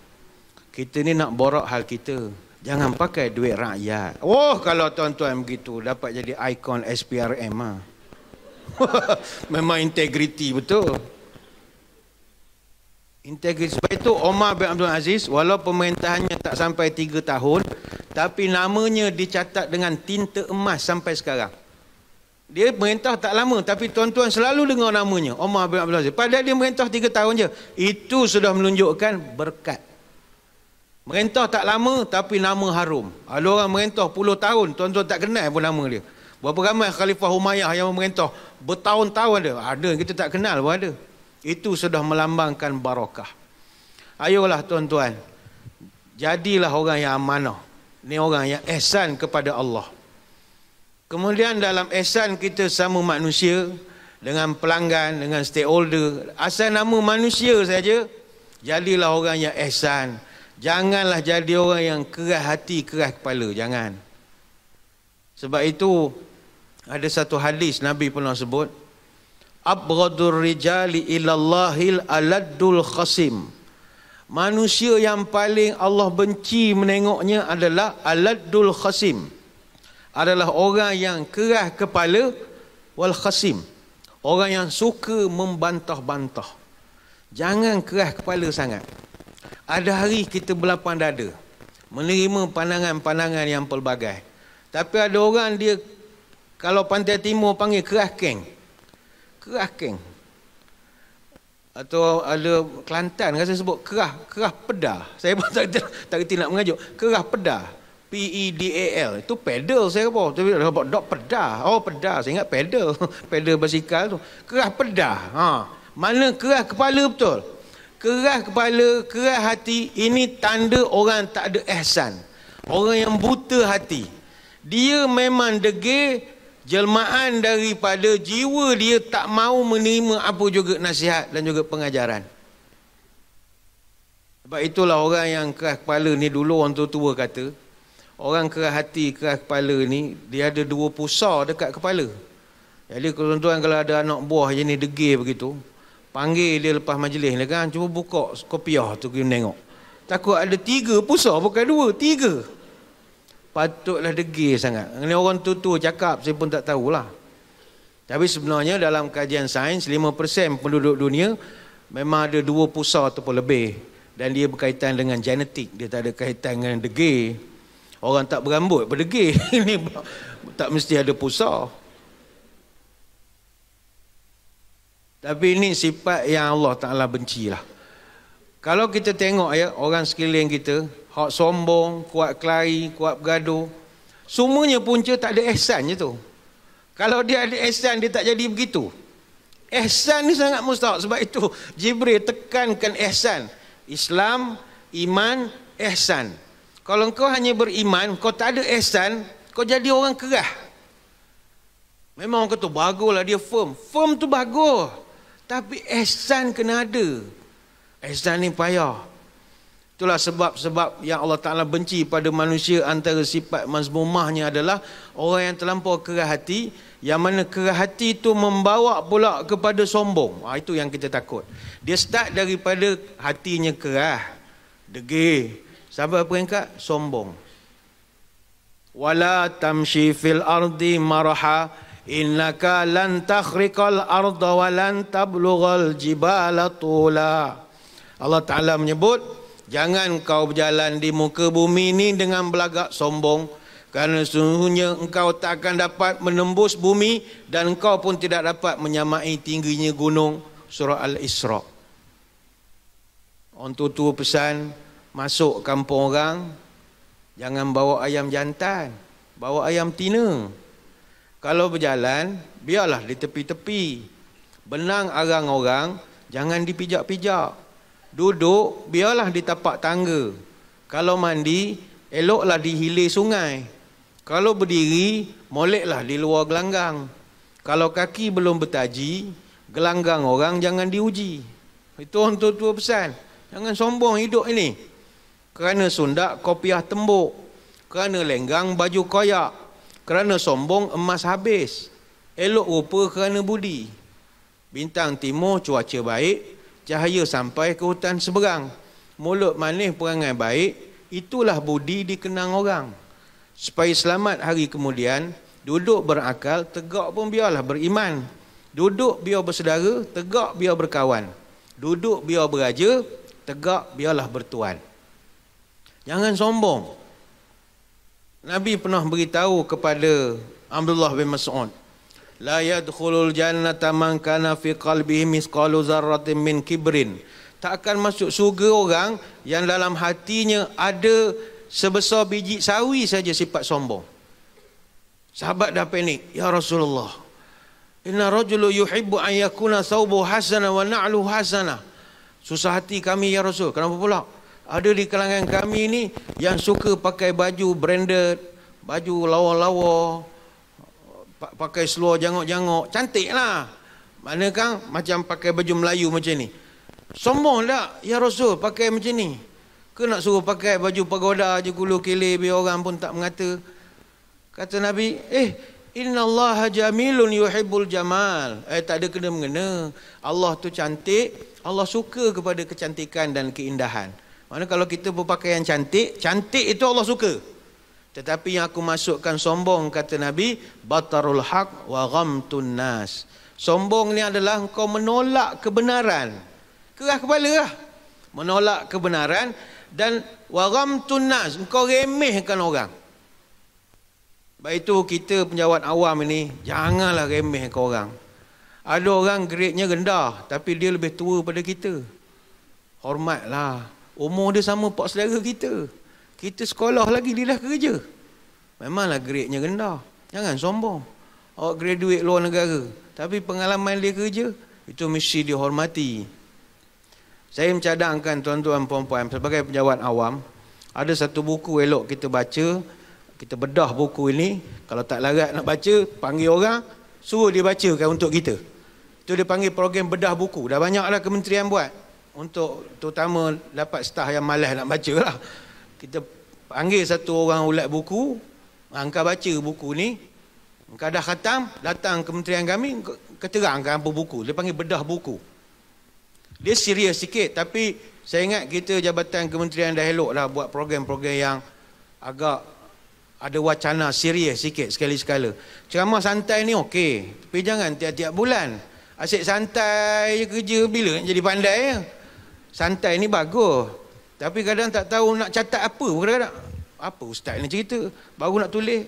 Kita ni nak borak hal kita. Jangan pakai duit rakyat. Oh, kalau tuan-tuan begitu, dapat jadi ikon SPRM lah. Memang integriti betul. Integriti. Sebab itu Umar bin Abdul Aziz, walau pemerintahannya tak sampai 3 tahun, tapi namanya dicatat dengan tinta emas sampai sekarang. Dia merintah tak lama, tapi tuan-tuan selalu dengar namanya, Umar bin Abdul Aziz. Padahal dia merintah 3 tahun je. Itu sudah menunjukkan berkat. Merintah tak lama, tapi nama harum. Ada orang merintah puluh tahun, tuan-tuan tak kenal pun nama dia. Berapa ramai Khalifah Umayyah yang merintah bertahun-tahun ada. Ada yang kita tak kenal pun ada. Itu sudah melambangkan barakah. Ayolah tuan-tuan, jadilah orang yang amanah. Ni orang yang ihsan kepada Allah. Kemudian dalam ihsan kita sama manusia, dengan pelanggan, dengan stakeholder, asal nama manusia saja, jadilah orang yang ihsan. Janganlah jadi orang yang keras hati, keras kepala, jangan. Sebab itu ada satu hadis Nabi pernah sebut, abghadur rijali ilallahil aladdul khasim. Manusia yang paling Allah benci menengoknya adalah aladdul khasim, adalah orang yang keras kepala, wal khasim, orang yang suka membantah-bantah. Jangan keras kepala sangat. Ada hari kita berlapang dada, menerima pandangan-pandangan yang pelbagai. Tapi ada orang dia, kalau Pantai Timur panggil keras keng. Keras keng. Atau ada Kelantan rasa sebut keras pedah. Saya pun tak kerti nak mengajuk. Keras pedah. P-E-D-A-L. Itu pedal saya kata. Tapi dia sebut dok pedah. Oh pedah. Saya ingat pedal. Pedal basikal tu. Keras pedah. Mana keras kepala betul? Keras kepala, keras hati. Ini tanda orang tak ada ihsan. Orang yang buta hati. Dia memang degil, jelmaan daripada jiwa dia tak mau menerima apa juga nasihat dan juga pengajaran. Sebab itulah orang yang keras kepala ni, dulu orang tua kata, orang keras hati, keras kepala ni, dia ada 2 pusar dekat kepala. Jadi tuan-tuan kalau ada anak buah jenis degil begitu, panggil dia lepas majlis ni kan, cuba buka kopiah tu kita tengok. Takut ada 3 pusar, bukan 2, 3. Patutlah degil sangat. Ini orang tua cakap, saya pun tak tahulah. Tapi sebenarnya dalam kajian sains, 5% penduduk dunia memang ada 2 pusar ataupun lebih. Dan dia berkaitan dengan genetik. Dia tak ada kaitan dengan degil. Orang tak berambut berdegil. Ini tak mesti ada pusar. Tapi ini sifat yang Allah Ta'ala bencilah. Kalau kita tengok ya, orang sekeliling kita, hak sombong, kuat kelahi, kuat bergaduh, semuanya punca tak ada ihsan je tu. Kalau dia ada ihsan, dia tak jadi begitu. Ihsan ni sangat mustahak. Sebab itu Jibril tekankan ihsan. Islam, iman, ihsan. Kalau kau hanya beriman, kau tak ada ihsan, kau jadi orang kerah. Memang orang kata baguslah dia firm. Firm tu bagus. Tapi ihsan kena ada. Ihsan ni payah. Itulah sebab-sebab yang Allah Ta'ala benci pada manusia. Antara sifat mazmumahnya adalah orang yang terlampau kerah hati, yang mana kerah hati itu membawa pula kepada sombong. Itu yang kita takut. Dia start daripada hatinya kerah, degil, sampai peringkat sombong. Wala tamshi fil ardi marha innaka lan takhriqal arda wa lan tablughal jibala tula. Allah Ta'ala menyebut, jangan kau berjalan di muka bumi ini dengan belagak sombong, kerana sesungguhnya engkau tak akan dapat menembus bumi dan engkau pun tidak dapat menyamai tingginya gunung. Surah Al-Isra. Orang tua pesan, masuk kampung orang, jangan bawa ayam jantan, bawa ayam tina. Kalau berjalan, biarlah di tepi-tepi. Benang arang orang, jangan dipijak-pijak. Duduk, biarlah di tapak tangga. Kalau mandi, eloklah di hilir sungai. Kalau berdiri, moleklah di luar gelanggang. Kalau kaki belum bertaji, gelanggang orang jangan diuji. Itu orang tua pesan. Jangan sombong hidup ini. Kerana sundak, kopiah tembuk. Kerana lenggang, baju koyak. Kerana sombong, emas habis. Elok rupa kerana budi. Bintang timur, cuaca baik. Cahaya sampai ke hutan seberang. Mulut manis, perangai baik. Itulah budi dikenang orang. Supaya selamat hari kemudian, duduk berakal, tegak pun biarlah beriman. Duduk biar bersaudara, tegak biar berkawan. Duduk biar beraja, tegak biarlah bertuan. Jangan sombong. Nabi pernah beritahu kepada Abdullah bin Mas'ud, la yadkhulul jannata man kana fi qalbihi misqalu zarratin min kibrin. Tak akan masuk surga orang yang dalam hatinya ada sebesar biji sawi saja sifat sombong. Sahabat dah panik, ya Rasulullah, inna rajulu yuhibbu an yakuna thawbu hasana wa na'lu hasana. Susah hati kami ya Rasul. Kenapa pula? Ada di kalangan kami ni yang suka pakai baju branded, baju lawa-lawa, pakai seluar jangok-jangok, cantik lah. Mana kan macam pakai baju Melayu macam ni. Sombong tak ya Rasul pakai macam ni? Ke nak suruh pakai baju pagoda je gulu kilir biar orang pun tak mengata? Kata Nabi, innallaha jamilun yuhibbul jamal. Tak ada kena-mengena. Allah tu cantik, Allah suka kepada kecantikan dan keindahan. Mana kalau kita berpakaian cantik, cantik itu Allah suka. Tetapi yang aku masukkan sombong, kata Nabi, batarul haq wa ghamtun nas. Sombong ni adalah engkau menolak kebenaran. Keras kepala lah. Menolak kebenaran dan wa ghamtun nas, engkau remehkan orang. Baik itu kita penjawat awam ini, janganlah remehkan orang. Ada orang grade-nya rendah, tapi dia lebih tua pada kita. Hormatlah. Umur dia sama pak saudara kita. Kita sekolah lagi, dia dah kerja. Memanglah grade-nya rendah. Jangan sombong. Awak graduate luar negara, tapi pengalaman dia kerja, itu mesti dihormati. Saya mencadangkan tuan-tuan puan-puan, sebagai penjawat awam, ada satu buku elok kita baca, kita bedah buku ini. Kalau tak larat nak baca, panggil orang, suruh dia bacakan untuk kita. Itu dia panggil program bedah buku. Dah banyaklah kementerian buat, untuk terutama dapat staff yang malas nak baca lah. Kita panggil satu orang ulat buku, engkau baca buku ni, engkau dah khatam, datang kementerian kami, keterangkan apa buku. Dia panggil bedah buku. Dia serius sikit, tapi saya ingat kita Jabatan Kementerian dah elok dah buat program-program yang agak ada wacana serius sikit sekali-sekala. Ceramah santai ni okey, tapi jangan tiap-tiap bulan. Asyik santai je kerja, bila nak jadi pandai ya? Santai ni bagus, tapi kadang tak tahu nak catat apa. Kadang-kadang, apa ustaz ni cerita, baru nak tulis,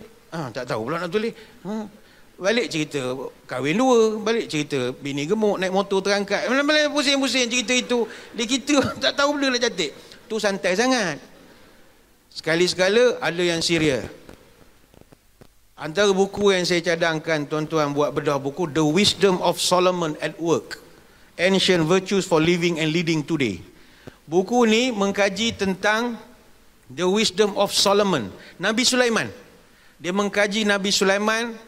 tak tahu pula nak tulis. Balik cerita kahwin dua, balik cerita bini gemuk naik motor terangkat, malam-malam pusing-pusing cerita itu. Dia kita tak tahu benda nak catat. Tu santai sangat. Sekali-sekala ada yang serius. Antara buku yang saya cadangkan tuan-tuan buat bedah buku, The Wisdom of Solomon at Work, Ancient Virtues for Living and Leading Today. Buku ni mengkaji tentang The Wisdom of Solomon, Nabi Sulaiman. Dia mengkaji Nabi Sulaiman,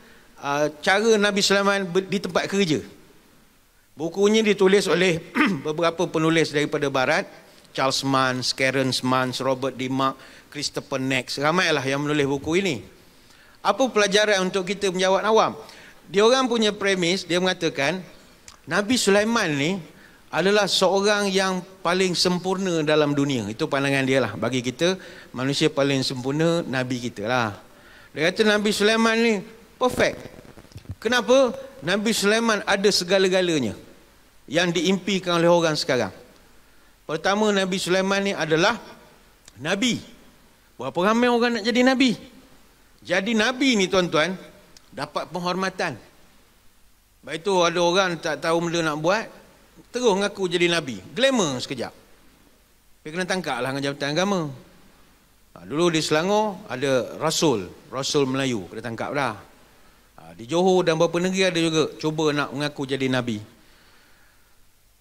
cara Nabi Sulaiman di tempat kerja. Bukunya ditulis oleh beberapa penulis daripada barat, Charles Mans, Karen Mans, Robert D. Mark, Christopher Nex. Ramailah yang menulis buku ini. Apa pelajaran untuk kita penjawat awam? Dia orang punya premis, dia mengatakan Nabi Sulaiman ni adalah seorang yang paling sempurna dalam dunia. Itu pandangan dia lah. Bagi kita, manusia paling sempurna Nabi kita lah. Dia kata Nabi Sulaiman ni perfect. Kenapa? Nabi Sulaiman ada segala-galanya yang diimpikan oleh orang sekarang. Pertama, Nabi Sulaiman ni adalah Nabi. Berapa ramai orang nak jadi Nabi? Jadi Nabi ni tuan-tuan, dapat penghormatan. Baik itu ada orang tak tahu benda nak buat, terus ngaku jadi Nabi. Glamour sekejap. Dia kena tangkap lah dengan Jabatan Agama. Dulu di Selangor ada Rasul Melayu, kena tangkap dah. Di Johor dan beberapa negeri ada juga cuba nak mengaku jadi Nabi.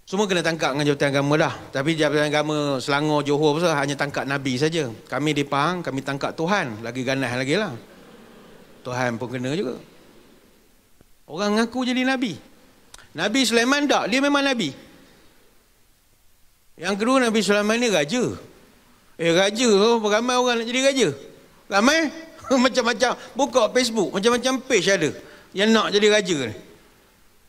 Semua kena tangkap dengan Jabatan Agama dah. Tapi Jabatan Agama Selangor, Johor pasal hanya tangkap Nabi saja. Kami di Pahang, kami tangkap Tuhan. Lagi ganas lagi lah. Tuhan pun kena juga. Orang ngaku jadi Nabi. Nabi Sulaiman tak, dia memang Nabi. Yang kedua, Nabi Sulaiman ni raja. Raja, ramai orang nak jadi raja. Ramai? Macam-macam. Buka Facebook, macam-macam page ada yang nak jadi raja ni.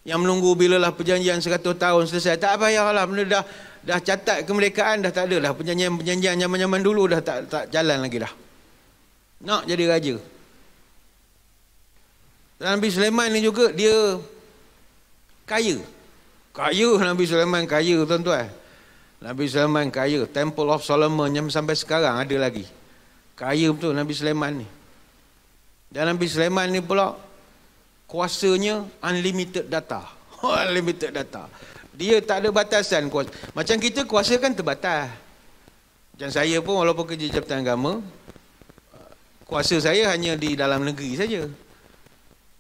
Yang menunggu bilalah perjanjian 100 tahun selesai. Tak payahlah, benda dah catat kemerdekaan, dah tak ada dah. Perjanjian zaman-zaman dulu dah tak jalan lagi dah. Nak jadi raja. Dan Nabi Sulaiman ni juga dia kaya. Kaya Nabi Sulaiman, kaya tuan-tuan. Nabi Sulaiman kaya. Temple of Solomon yang sampai sekarang ada lagi. Kaya betul Nabi Sulaiman ni. Dan Nabi Sulaiman ni pula kuasanya unlimited data. Unlimited data. Dia tak ada batasan kuasa. Macam kita kuasa kan terbatas. Macam saya pun walaupun kerja Jabatan Agama, kuasa saya hanya di dalam negeri saja.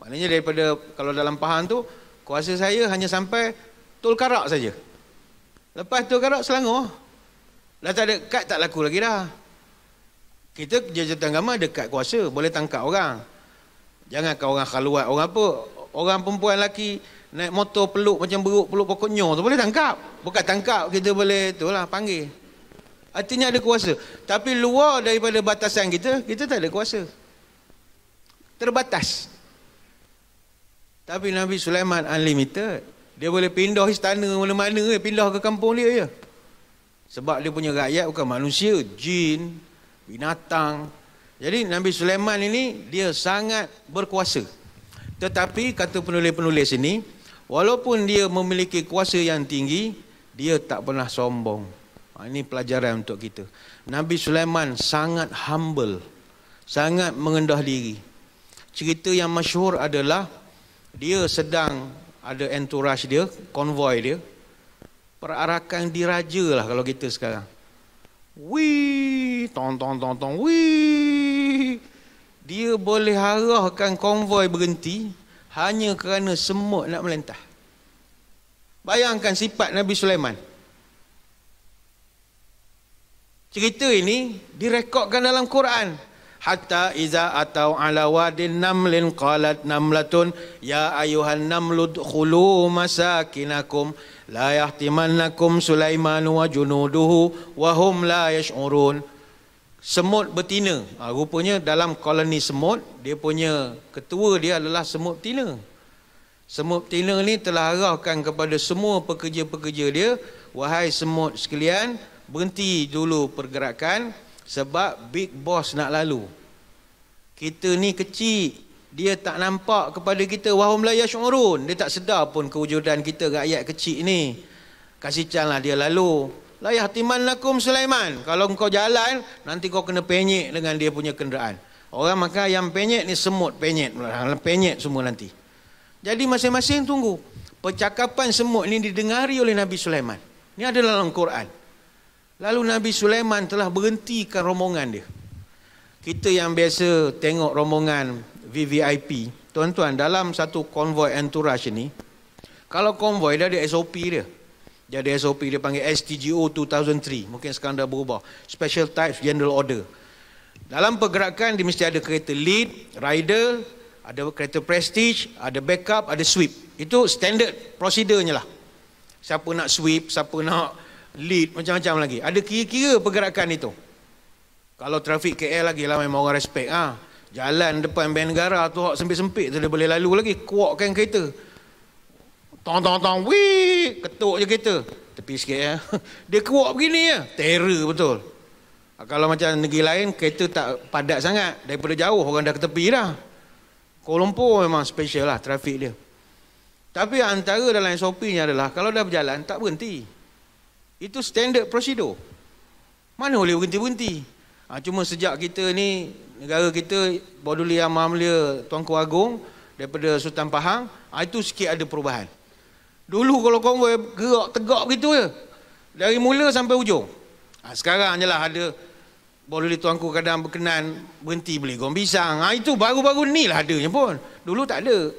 Maknanya daripada kalau dalam Pahang tu, kuasa saya hanya sampai Tol Karak saja. Lepas Tol Karak Selangor. Dah tak ada kad, tak laku lagi dah. Kita jabatan agama ada kad kuasa, boleh tangkap orang. Jangankan orang khaluat, orang apa, orang perempuan lelaki naik motor peluk macam beruk peluk pokok nyor tu boleh tangkap. Bukan tangkap, kita boleh itulah panggil. Artinya ada kuasa. Tapi luar daripada batasan kita, kita tak ada kuasa. Terbatas. Tapi Nabi Sulaiman unlimited. Dia boleh pindah istana mana-mana, pindah ke kampung dia je. Sebab dia punya rakyat bukan manusia, jin, binatang. Jadi Nabi Sulaiman ini dia sangat berkuasa. Tetapi kata penulis-penulis ini, walaupun dia memiliki kuasa yang tinggi, dia tak pernah sombong. Ini pelajaran untuk kita. Nabi Sulaiman sangat humble, sangat mengendah diri. Cerita yang masyhur adalah dia sedang ada entourage dia, konvoi dia, perarakan diraja lah kalau kita sekarang. Wih, tong, wih. Dia boleh arahkan konvoi berhenti hanya kerana semut nak melintah. Bayangkan sifat Nabi Sulaiman. Cerita ini direkodkan dalam Quran. Hatta iza atau ala wadin namlin qalat namlatun ya ayuhan namlud khulu masakinakum la yahtimannakum Sulaiman wa junuduhu wa hum la yash'urun. Semut betina. Rupanya dalam koloni semut, dia punya ketua dia adalah semut betina. Semut betina ni telah arahkan kepada semua pekerja-pekerja dia, wahai semut sekalian, berhenti dulu pergerakan sebab big boss nak lalu. Kita ni kecil, dia tak nampak kepada kita, wahum la yash'urun. Dia tak sedar pun kewujudan kita rakyat kecil ni. Kasihkanlah dia lalu. La yahtimannakum Sulaiman. Kalau engkau jalan, nanti kau kena penyek dengan dia punya kenderaan. Orang makan ayam penyek ni semut penyek. Penyek semua nanti. Jadi masing-masing tunggu. Percakapan semut ni didengari oleh Nabi Sulaiman. Ini ada dalam Quran. Lalu Nabi Sulaiman telah berhentikan rombongan dia. Kita yang biasa tengok rombongan VVIP, tuan-tuan, dalam satu konvoi entourage ni, kalau konvoi dia ada SOP dia. Dia ada SOP, dia panggil STGO 2003. Mungkin sekarang dah berubah. Special Types General Order. Dalam pergerakan dia mesti ada kereta lead, rider, ada kereta prestige, ada backup, ada sweep. Itu standard prosedurnya lah. Siapa nak sweep, siapa nak lead, macam-macam lagi. Ada kira-kira pergerakan itu. Kalau trafik KL lagi lah memang orang respect. Jalan depan Bank Negara tu sempit-sempit tu dia boleh lalu lagi. Kuatkan kereta. Tong, wih, ketuk je kereta. Tepi sikit ya. Dia kuat begini ya. Terror betul. Kalau macam negeri lain, kereta tak padat sangat. Daripada jauh orang dah ke tepi dah. Kuala Lumpur memang special lah trafik dia. Tapi antara dalam SOP-nya adalah kalau dah berjalan tak berhenti. Itu standard prosedur. Mana boleh berhenti-berhenti. Cuma sejak kita ni, negara kita Boduli Yang Maha Mulia Tuanku Agong daripada Sultan Pahang, itu sikit ada perubahan. Dulu kalau konvoi gerak tegak begitu je. Dari mula sampai ujung. Sekarang je lah ada Boduli Tuanku kadang berkenan berhenti beli goreng pisang. Itu baru-baru ni lah adanya pun. Dulu tak ada.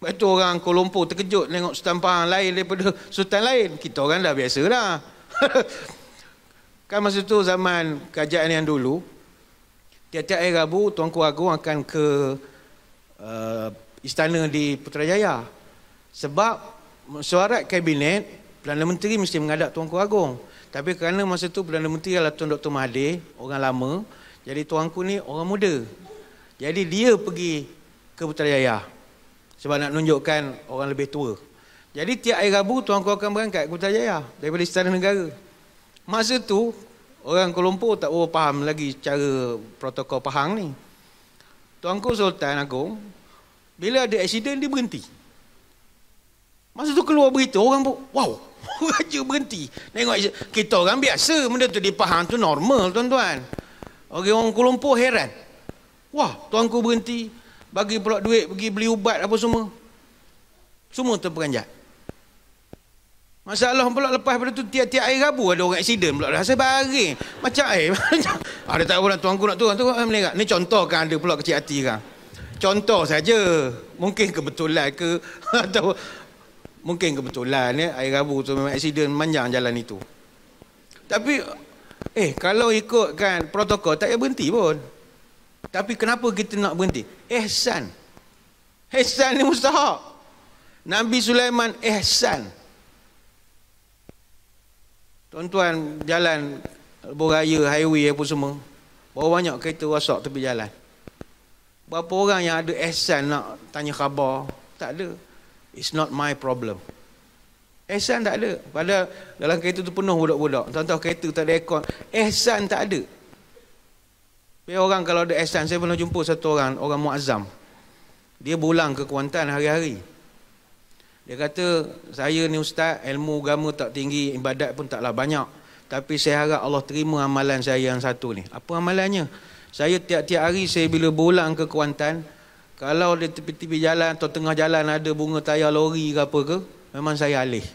Sebab itu orang Kuala Lumpur terkejut tengok Sultan Pahang lain daripada Sultan lain. Kita orang dah biasa dah. Kan masa tu zaman kerajaan yang dulu, tiap-tiap hari Rabu Tuanku Agong akan ke istana di Putrajaya. Sebab mesyuarat kabinet, Perdana Menteri mesti menghadap Tuanku Agong. Tapi kerana masa tu Perdana Menteri adalah Tuan Dr. Mahathir, orang lama, jadi Tuanku ni orang muda. Jadi dia pergi ke Putrajaya sebab nak tunjukkan orang lebih tua. Jadi tiap hari Rabu Tuanku akan berangkat ke Putrajaya daripada Istana Negara. Masa tu orang Kuala Lumpur tak faham lagi cara protokol Pahang ni. Tuanku Sultan Agong bila ada aksiden dia berhenti. Masa tu keluar berita orang pun wow, raja berhenti. Tengok kita orang biasa benda tu di Pahang tu normal tuan-tuan. Orang Kuala Lumpur heran. Wah, tuanku berhenti bagi pula duit pergi beli ubat apa semua. Semua terperanjat. Masalah pula lepas pada tu tiap-tiap hari Rabu ada orang aksiden pula dah sebaring. Macam ada tak pula tuanku nak turun tu melekat. Ni contoh kan ada pula kecil hati kan. Contoh saja. Mungkin kebetulan ke atau mungkin kebetulan ya hari Rabu tu memang aksiden panjang jalan itu. Tapi kalau ikutkan protokol tak payah berhenti pun. Tapi kenapa kita nak berhenti? Ihsan. Ihsan ni mustahak. Nabi Sulaiman ihsan. Tuan-tuan jalan beraya, highway apa semua, berapa banyak kereta rosak tepi jalan. Berapa orang yang ada ihsan nak tanya khabar? Tak ada. It's not my problem. Ihsan tak ada. Padahal dalam kereta tu penuh budak-budak. Tuan-tuan kereta tak ada aircon. Ihsan tak ada. Tapi orang kalau ada ihsan, saya pernah jumpa satu orang muazzam. Dia pulang ke Kuantan hari-hari. Dia kata, saya ni ustaz, ilmu agama tak tinggi, ibadat pun taklah banyak. Tapi saya harap Allah terima amalan saya yang satu ni. Apa amalannya? Saya tiap-tiap hari saya bila pulang ke Kuantan, kalau di tepi-tepi jalan atau tengah jalan ada bunga tayar lori ke apa ke, memang saya alih.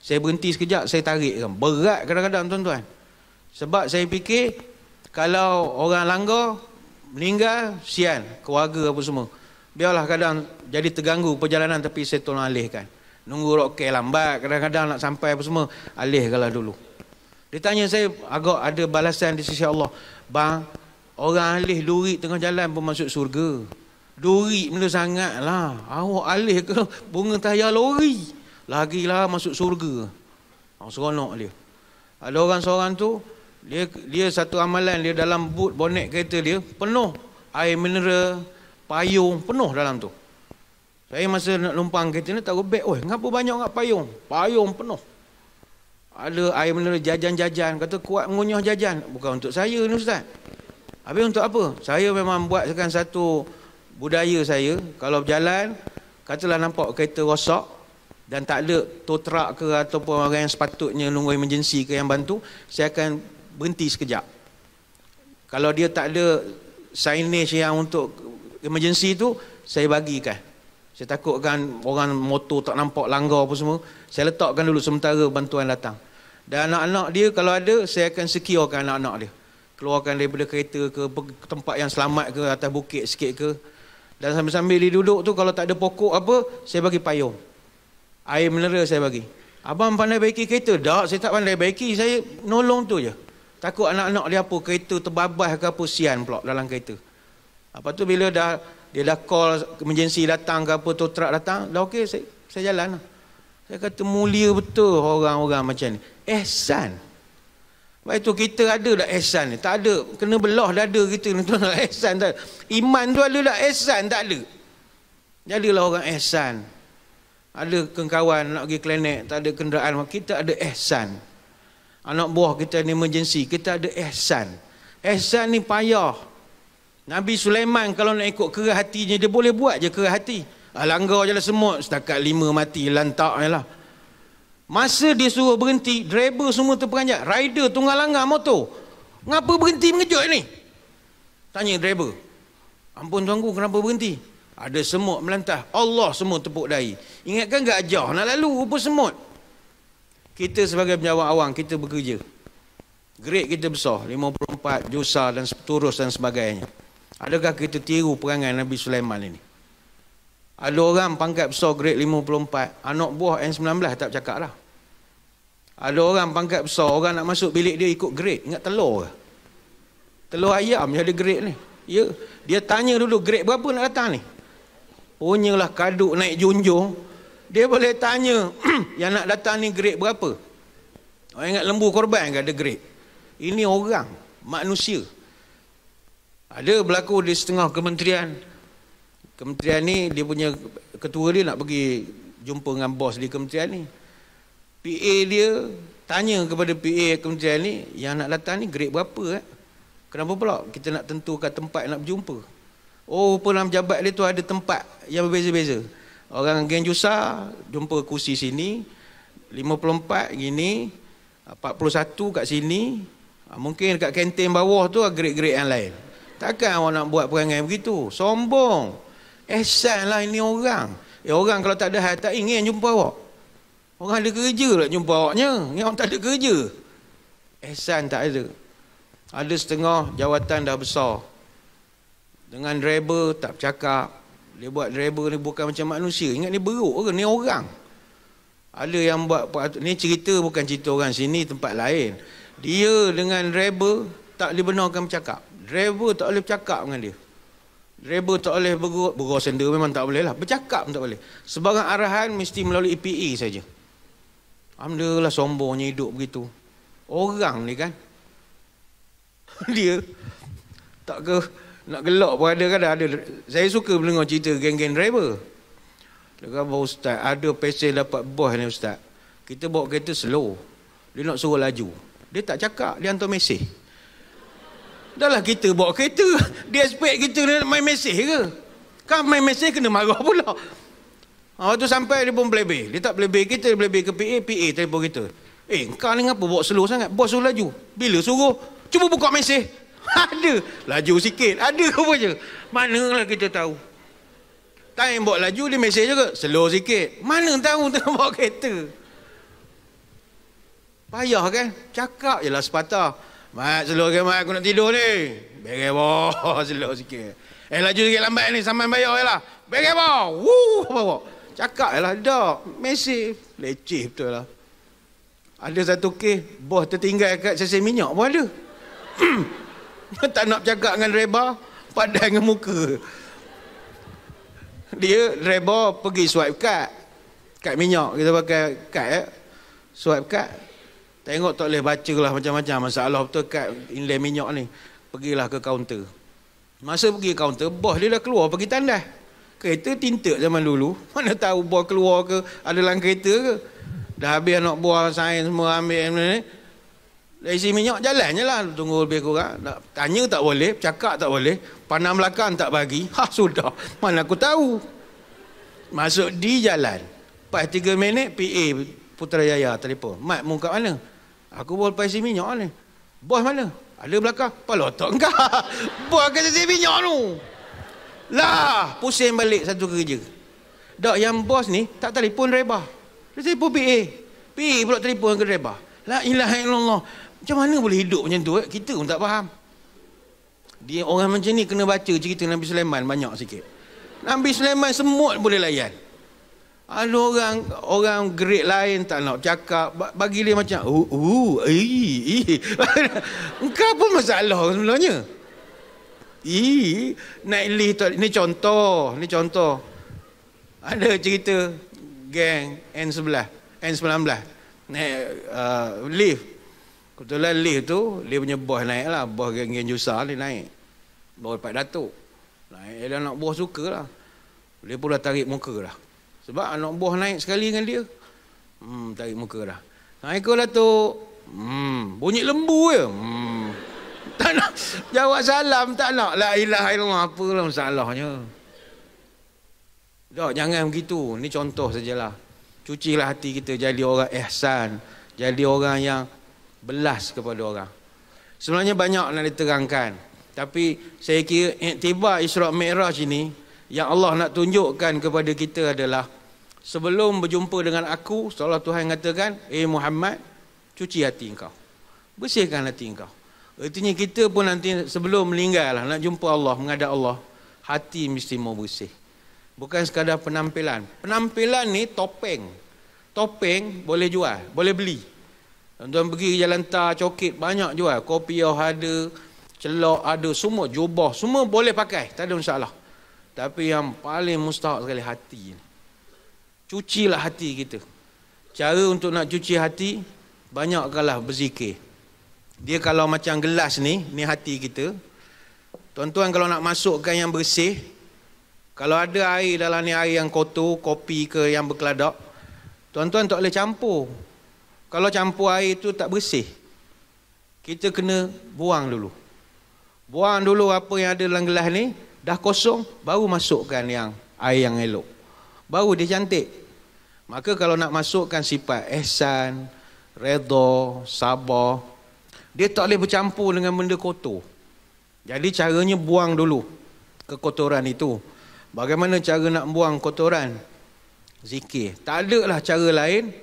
Saya berhenti sekejap, saya tarik kan. Berat kadang-kadang tuan-tuan. Sebab saya fikir, kalau orang langgar, meninggal, sian, keluarga apa semua. Biarlah kadang jadi terganggu perjalanan tapi saya tolong alihkan. Nunggu roket lambat, kadang-kadang nak sampai apa semua, alihkanlah dulu. Dia tanya saya, agak ada balasan di sisi Allah. Bang, orang alih duri tengah jalan pun masuk surga. Duri benda sangat lah. Awak alih ke bunga tayar lori? Lagilah masuk surga. Seronok dia. Ada orang seorang tu, dia satu amalan, dia dalam boot bonet kereta dia penuh air mineral, payung penuh dalam tu. Saya masa nak lumpang kereta ni taruh beg, ngapa banyak nak payung? Payung penuh. Ada air mineral, jajan-jajan, kata kuat mengunyah jajan. Bukan untuk saya ni ustaz. Habis untuk apa? Saya memang buatkan satu budaya saya, kalau berjalan, katalah nampak kereta rosak dan tak ada tow truck ke ataupun orang yang sepatutnya nunggu emergency ke yang bantu, saya akan berhenti sekejap. Kalau dia tak ada signage yang untuk emergency tu, saya bagikan. Saya takutkan orang motor tak nampak langgar apa semua, saya letakkan dulu sementara bantuan datang. Dan anak-anak dia kalau ada, saya akan securekan anak-anak dia. Keluarkan daripada kereta ke tempat yang selamat ke, atas bukit sikit ke. Dan sambil-sambil dia duduk tu, kalau tak ada pokok apa, saya bagi payung. Air mineral saya bagi. Abang pandai baiki kereta? Tak, saya tak pandai baiki. Saya nolong tu je. Takut anak-anak dia apa, kereta terbabas ke apa, sian pula dalam kereta. Lepas tu bila dia dah call emergency datang ke apa, tow truck datang, dah okey, saya jalan lah. Saya kata mulia betul orang-orang macam ni. Ihsan. Sebab itu kita ada dah ihsan ni. Tak ada. Kena belah dada kita ni. Ihsan tak ada. Iman tu ada dah, ihsan tak ada. Jadilah orang ihsan. Ada kawan nak pergi klinik, tak ada kenderaan, kita ada ihsan. Anak buah kita ni emergency, kita ada ihsan. Ihsan ni payah. Nabi Sulaiman kalau nak ikut kerah hatinya, dia boleh buat je kerah hati. Langgar je lah semut, setakat 5 mati, lantak je lah. Masa dia suruh berhenti, driver semua terperanjat. Rider tunggal langgar motor, ngapa berhenti mengejut ni? Tanya driver. Ampun tuanku, kenapa berhenti? Ada semut melantah. Allah semua tepuk dahi. Ingatkan gajah nak lalu rupa semut. Kita sebagai penjawat awam, kita bekerja. Grade kita besar, 54, jusa dan seterus dan sebagainya. Adakah kita tiru perangai Nabi Sulaiman ini? Ada orang pangkat besar grade 54, anak buah N19 tak bercakap lah. Ada orang pangkat besar, orang nak masuk bilik dia ikut grade. Ingat telur ke? Telur ayam je ada grade ni. Ya, dia tanya dulu grade berapa nak datang ni. Punyalah kaduk naik junjung, dia boleh tanya yang nak datang ni grade berapa. Orang ingat lembu korban ke ada grade. Ini orang, manusia. Ada berlaku di setengah kementerian. Kementerian ni dia punya ketua dia nak pergi jumpa dengan bos di kementerian ni. PA dia tanya kepada PA kementerian ni, yang nak datang ni grade berapa Kenapa pula kita nak tentukan tempat nak berjumpa? Oh, dalam jabat dia tu ada tempat yang berbeza-beza. Orang geng Jusa jumpa kursi sini, 54 gini, 41 kat sini, mungkin kat kantin bawah tu grade-grade yang lain. Takkan awak nak buat perangai begitu? Sombong. Ihsan lah ini orang. Orang kalau tak ada hal tak ingin jumpa awak. Orang ada kerja nak jumpa awaknya. Ni orang tak ada kerja. Ihsan tak ada. Ada setengah jawatan dah besar. Dengan driver tak bercakap. Dia buat driver ni bukan macam manusia. Ingat ni beruk ke? Ni orang. Ada yang buat, ni cerita bukan cerita orang sini, tempat lain. Dia dengan driver tak boleh benarkan bercakap. Driver tak boleh bercakap dengan dia. Driver tak boleh bergurau senda, memang tak boleh lah. Bercakap pun tak boleh. Sebarang arahan mesti melalui PA saja. Alhamdulillah, sombongnya hidup begitu. Orang ni kan, dia tak ke nak gelak pun ada. Saya suka mendengar cerita geng-geng driver. Dia kata, Ustaz, ada pesen dapat bos ni Ustaz. Kita bawa kereta slow. Dia nak suruh laju. Dia tak cakap, dia hantar mesej. Dah lah kita bawa kereta, dia expect kita nak main mesej ke? Kan main mesej kena marah pula. Waktu sampai dia pun belebih. Dia tak belebih kita, dia belebih ke PA telefon kita. Kau ni ngapa bawa slow sangat? Bos suruh laju. Bila suruh? Cuba buka mesej. Ada. Laju sikit. Ada apa je. Manalah kita tahu. Time bawa laju, dia mesej juga. Slow sikit. Mana tahu tengah bawa kereta. Payah kan? Cakap je lah sepatah. Mat, slow ke mat, aku nak tidur ni. Beres bawah, slow sikit. Laju sikit lambat ni, sampai bayar je lah. Beres bawah. Bawa. Cakap je lah, dak. Mesej. Leceh betul lah. Ada satu kes, bos tertinggal kat stesen minyak pun ada. Tak nak bercakap dengan driver, padan dengan muka. Dia, driver pergi swipe kad minyak. Kita pakai kad swipe kad. Tengok tak boleh baca lah macam-macam masalah betul kad inlay minyak ni. Pergilah ke kaunter. Masa pergi kaunter, bos dia dah keluar pergi tandas. Kereta tinted zaman dulu. Mana tahu bos keluar ke, ada dalam kereta ke. Dah habis anak buah sains semua ambil ni. Dah isi minyak, jalan je lah. Tunggu lebih kurang. Tanya tak boleh, cakap tak boleh. Pandang belakang tak bagi. Sudah. Mana aku tahu. Masuk di jalan. Lepas 3 minit, PA Putrajaya telefon. Mat, mu kat mana? Aku bawa lepas isi minyak ni. Bos mana? Ada belakang. Pala otak engkau. Bos akan isi minyak tu. Lah, pusing balik satu kerja. Dak, yang bos ni tak telefon driver. Dia telefon PA. PA pula telefon ke driver. La ilaha illallah. Macam mana boleh hidup macam tu? Kita pun tak faham. Dia orang macam ni kena baca cerita Nabi Sulaiman banyak sikit. Nabi Sulaiman semut boleh layan. Ada orang grade lain tak nak cakap, bagi dia macam engkau apa masalah sebenarnya? Naik lift ni contoh. Ada cerita geng N19 naik lift. Kebetulan lift tu dia punya bos naik lah, bos geng Jusar dia naik. Bawa Pak Datuk. Naik dia anak buah sukalah. Dia pun dah tarik muka dah. Sebab anak buah naik sekali dengan dia. Tarik muka dah. Assalamualaikum Datuk. Bunyi lembu je. Tak nak jawab salam, tak nak. La ilaha illallah, apalah masalahnya. Tak, jangan begitu. Ni contoh sajalah. Cucilah hati kita jadi orang ihsan, jadi orang yang belas kepada orang. Sebenarnya banyak nak diterangkan. Tapi saya kira iktibar Isra' Mi'raj ini yang Allah nak tunjukkan kepada kita adalah sebelum berjumpa dengan aku, seolah Tuhan katakan, Muhammad, cuci hati engkau. Bersihkan hati engkau. Artinya kita pun nanti sebelum meninggal lah, nak jumpa Allah, menghadap Allah, hati mesti mau bersih. Bukan sekadar penampilan. Penampilan ni topeng. Topeng boleh jual, boleh beli. Tuan-tuan pergi jalan tar, coket banyak jual. Kopiah ada, celok ada, semua jubah, semua boleh pakai, tak ada masalah. Tapi yang paling mustahak sekali hati. Cucilah hati kita. Cara untuk nak cuci hati, banyakkanlah berzikir. Dia kalau macam gelas ni hati kita. Tuan-tuan kalau nak masukkan yang bersih, kalau ada air dalam ni air yang kotor, kopi ke yang berkeladak, tuan-tuan tak boleh campur. Kalau campur air tu tak bersih. Kita kena buang dulu. Buang dulu apa yang ada dalam gelas ni. Dah kosong, baru masukkan yang air yang elok. Baru dia cantik. Maka kalau nak masukkan sifat ihsan, redha, sabar, dia tak boleh bercampur dengan benda kotor. Jadi caranya buang dulu kekotoran itu. Bagaimana cara nak buang kotoran? Zikir. Tak ada lah cara lain.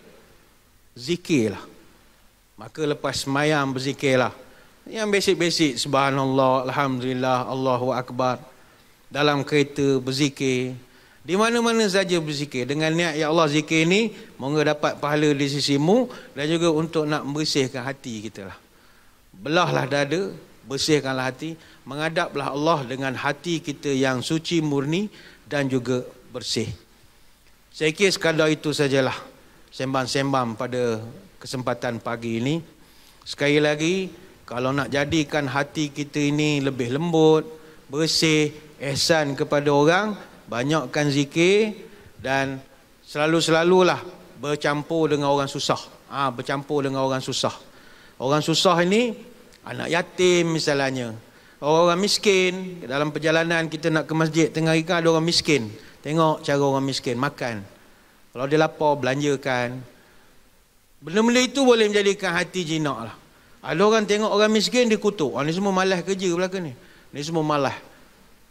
Zikirlah. Maka lepas semayang berzikirlah. Yang basic-basic, subhanallah, alhamdulillah, Allahu akbar. Dalam kereta berzikir, di mana-mana saja berzikir dengan niat ya Allah, zikir ni moga dapat pahala di sisimu dan juga untuk nak membersihkan hati kita lah. belahlah dada, bersihkanlah hati, menghadaplah Allah dengan hati kita yang suci, murni dan juga bersih. Saya kira sekadar itu sajalah sembang-sembang pada kesempatan pagi ini. Sekali lagi, kalau nak jadikan hati kita ini lebih lembut, bersih, ihsan kepada orang, banyakkan zikir dan selalu-selalulah bercampur dengan orang susah. Bercampur dengan orang susah. Orang susah ini anak yatim misalnya, orang miskin. Dalam perjalanan kita nak ke masjid, tengah hari kan ada orang miskin. Tengok cara orang miskin makan. Kalau dia lapar, belanjakan. Benda-benda itu boleh menjadikan hati jinak lah. Ada orang tengok orang miskin, dia kutuk. Ni semua malas kerja belakang ni. Ni semua malas.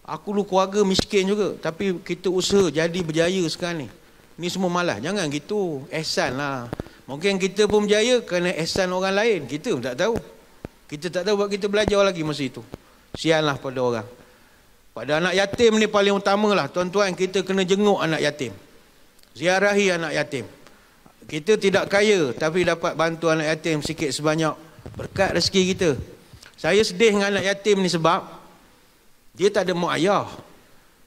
Aku dulu keluarga miskin juga, tapi kita usaha jadi berjaya sekarang ni. Ni semua malas. Jangan gitu. Ihsan lah. Mungkin kita pun berjaya kerana ihsan orang lain. Kita pun tak tahu. Kita tak tahu buat kita belajar lagi masa itu. Sianlah pada orang. Pada anak yatim ni paling utama lah. Tuan-tuan, kita kena jenguk anak yatim. Ziarahi anak yatim. Kita tidak kaya, tapi dapat bantu anak yatim sikit sebanyak. Berkat rezeki kita. Saya sedih dengan anak yatim ni sebab dia tak ada mak ayah.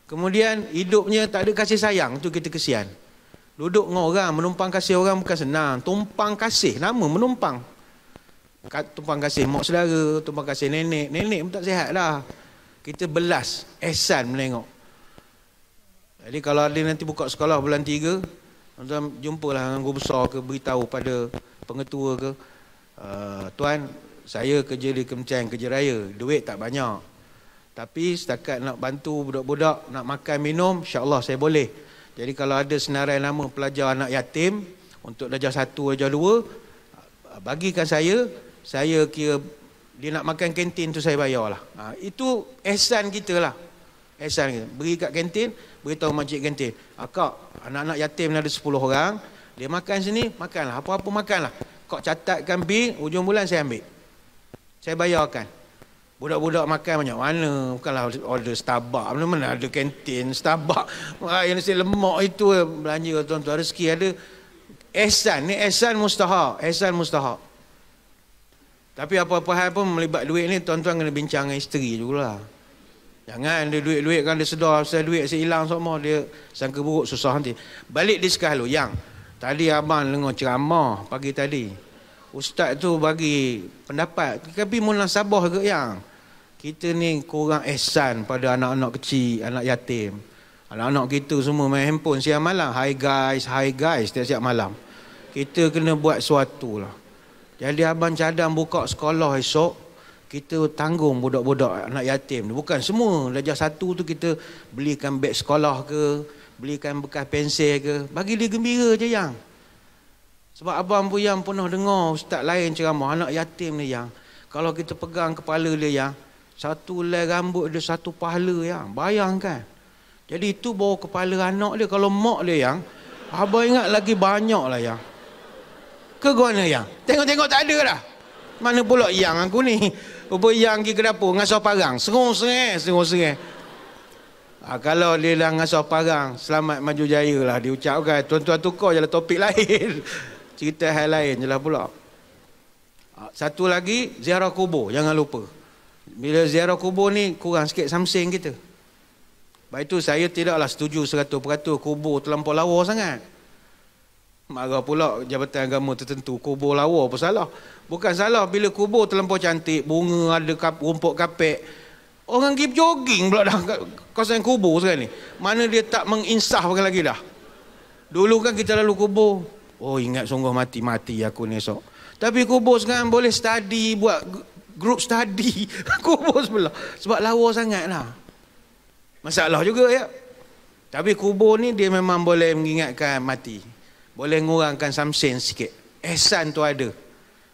Kemudian hidupnya tak ada kasih sayang. Tu kita kesian. Duduk dengan orang, menumpang kasih orang bukan senang. Tumpang kasih, nama menumpang. Tumpang kasih mak saudara, tumpang kasih nenek. Nenek pun tak sihat dah. Kita belas, ihsan menengok. Jadi kalau ada nanti buka sekolah bulan 3, tuan jumpalah dengan guru besar ke, beritahu pada pengetua ke, tuan, saya kerja di Kementerian Kerja Raya, duit tak banyak. Tapi setakat nak bantu budak-budak, nak makan minum, insya-Allah saya boleh. Jadi kalau ada senarai nama pelajar anak yatim untuk darjah 1, darjah 2, bagikan saya kira dia nak makan kantin tu saya bayar lah. Itu ihsan kita lah. Ihsan kita. Beri kat kantin, beritahu makcik kantin. Kak, anak-anak yatim ni ada 10 orang, dia makan sini, makanlah. Apa-apa makanlah. Kak catatkan bil, ujung bulan saya ambil. Saya bayarkan. Budak-budak makan banyak mana, bukanlah order Starbucks, mana ada kantin Starbucks. Yang nasi lemak itu belanja tuan-tuan, rezeki ada. Ihsan, ni ihsan mustahak, ihsan mustahak. Tapi apa-apa hal pun melibat duit ni, tuan-tuan kena bincang dengan isteri jugalah. Jangan dia duit-duit kan dia sedar, saya duit saya hilang semua, dia sangka buruk, susah nanti. Balik di sekali yang tadi abang dengar ceramah pagi tadi. Ustaz tu bagi pendapat, tapi munasabah ke yang kita ni kurang ihsan pada anak-anak kecil, anak yatim. Anak-anak kita semua main handphone siang malam. Hi guys, setiap malam. Kita kena buat sesuatu lah. Jadi abang cadang buka sekolah esok, kita tanggung budak-budak anak yatim. Bukan semua, darjah 1 tu kita belikan beg sekolah ke, belikan bekas pensel ke, bagi dia gembira je yang. Sebab abang pun yang pernah dengar ustaz lain ceramah, anak yatim ni yang, kalau kita pegang kepala dia yang, satu helai rambut dia, satu pahala yang, bayangkan. Jadi itu bawa kepala anak dia, kalau mak dia yang, abang ingat lagi banyak lah yang. Ke mana yang? Tengok-tengok tak ada dah. Mana pula yang aku ni? Rupa yang pergi ke dapur, ngasuh parang. Serung-serang. Kalau dia dah ngasuh parang, selamat maju jaya lah diucapkan. Tuan-tuan tukar je lah topik lain. Cerita hal lain je lah pula. Satu lagi, ziarah kubur. Jangan lupa. Bila ziarah kubur ni, kurang sikit samsing kita. Baik itu saya tidaklah setuju 100% kubur terlampau lawa sangat. Marah pula Jabatan Agama tertentu, kubur lawa apa salah? Bukan salah bila kubur terlampau cantik, bunga ada rumput kapek. Orang pergi jogging pula dah kawasan kubur sekarang ni. Mana dia tak menginsafkan lagi dah. Dulu kan kita lalu kubur, oh ingat sungguh mati aku ni esok. Tapi kubur sekarang boleh study, buat group study. Kubur sebelah. Sebab lawa sangat lah. Masalah juga ya. Tapi kubur ni dia memang boleh mengingatkan mati. Boleh ngurangkan samsen sikit. Ihsan tu ada.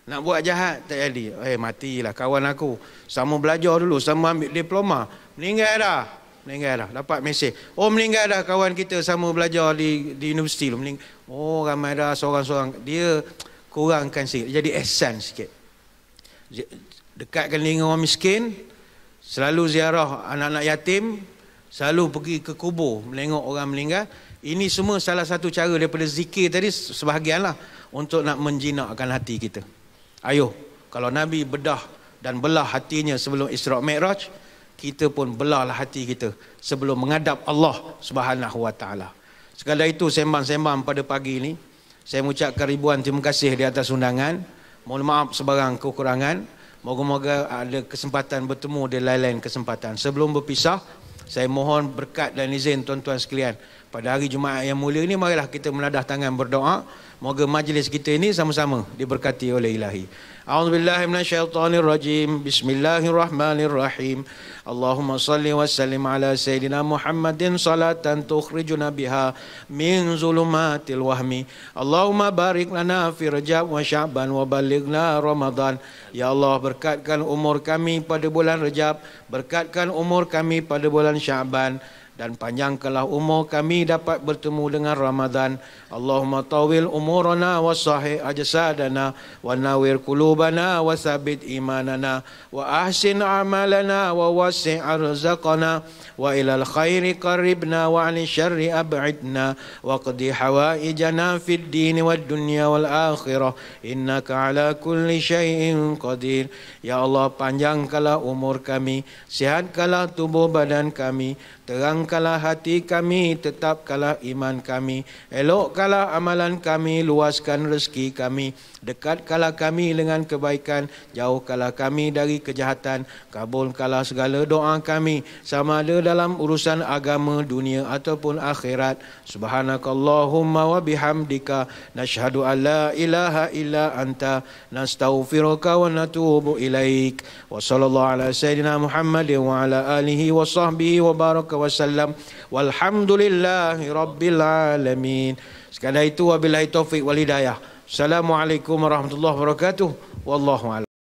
Nak buat jahat tak jadi. Matilah kawan aku. Sama belajar dulu, sama ambil diploma. Meninggal dah. Dapat mesej. Oh meninggal dah kawan kita sama belajar di universiti lu. Oh ramai dah seorang-seorang. Dia kurangkan sikit. Jadi ihsan sikit. Dekatkan dengan orang miskin. Selalu ziarah anak-anak yatim. Selalu pergi ke kubur menengok orang meninggal. Ini semua salah satu cara daripada zikir tadi, sebahagianlah untuk nak menjinakkan hati kita. Ayuh, kalau Nabi bedah dan belah hatinya sebelum Isra' Mi'raj, kita pun belahlah hati kita sebelum menghadap Allah Subhanahu wa taala. Sekadar itu sembang-sembang pada pagi ini, saya mengucapkan ribuan terima kasih di atas undangan. Mohon maaf sebarang kekurangan. Moga-moga ada kesempatan bertemu di lain-lain kesempatan. Sebelum berpisah, saya mohon berkat dan izin tuan-tuan sekalian, pada hari Jumaat yang mulia ini, marilah kita menadah tangan berdoa. Moga majlis kita ini sama-sama diberkati oleh Ilahi. A'udzubillahi minasyaitonirrajim. Bismillahirrahmanirrahim. Allahumma salli wa sallim ala Sayyidina Muhammadin salatan tukhrijuna biha min zulumatil wahmi. Allahumma barik lana fi Rajab wa Sya'ban wa balighna Ramadan. Ya Allah, berkatkan umur kami pada bulan Rajab, berkatkan umur kami pada bulan Sya'ban, dan panjangkanlah umur kami dapat bertemu dengan Ramadan. Allahumma tawil umurana wa sahih ajsadana wa nawir qulubana wa sabit imanana wa ahsin amalana wa wasi' arzaqana wa ilal khairi qaribna wa 'anil syarri ab'idna wa qdi hawaijana fid din wad dunya wal akhirah innaka ala kulli syai'in qadir. Ya Allah, panjangkanlah umur kami, sihatkanlah tubuh badan kami, terangkanlah hati kami, tetapkanlah iman kami, elokkanlah amalan kami, luaskan rezeki kami, dekatkanlah kami dengan kebaikan, jauhkanlah kami dari kejahatan, kabulkanlah segala doa kami, sama ada dalam urusan agama, dunia ataupun akhirat. Subhanakallahumma wa bihamdika, nashhadu an la ilaha illa anta, nastaghfiruka wa natubu ilaik. Wa sallallahu ala sayyidina Muhammadin wa ala alihi wa sahbihi wa baraka wasallam, walhamdulillahi rabbil alamin. Sekadar itu, wabillahi taufiq wal hidayah. Assalamualaikum warahmatullahi wabarakatuh. Wallahu a'lam.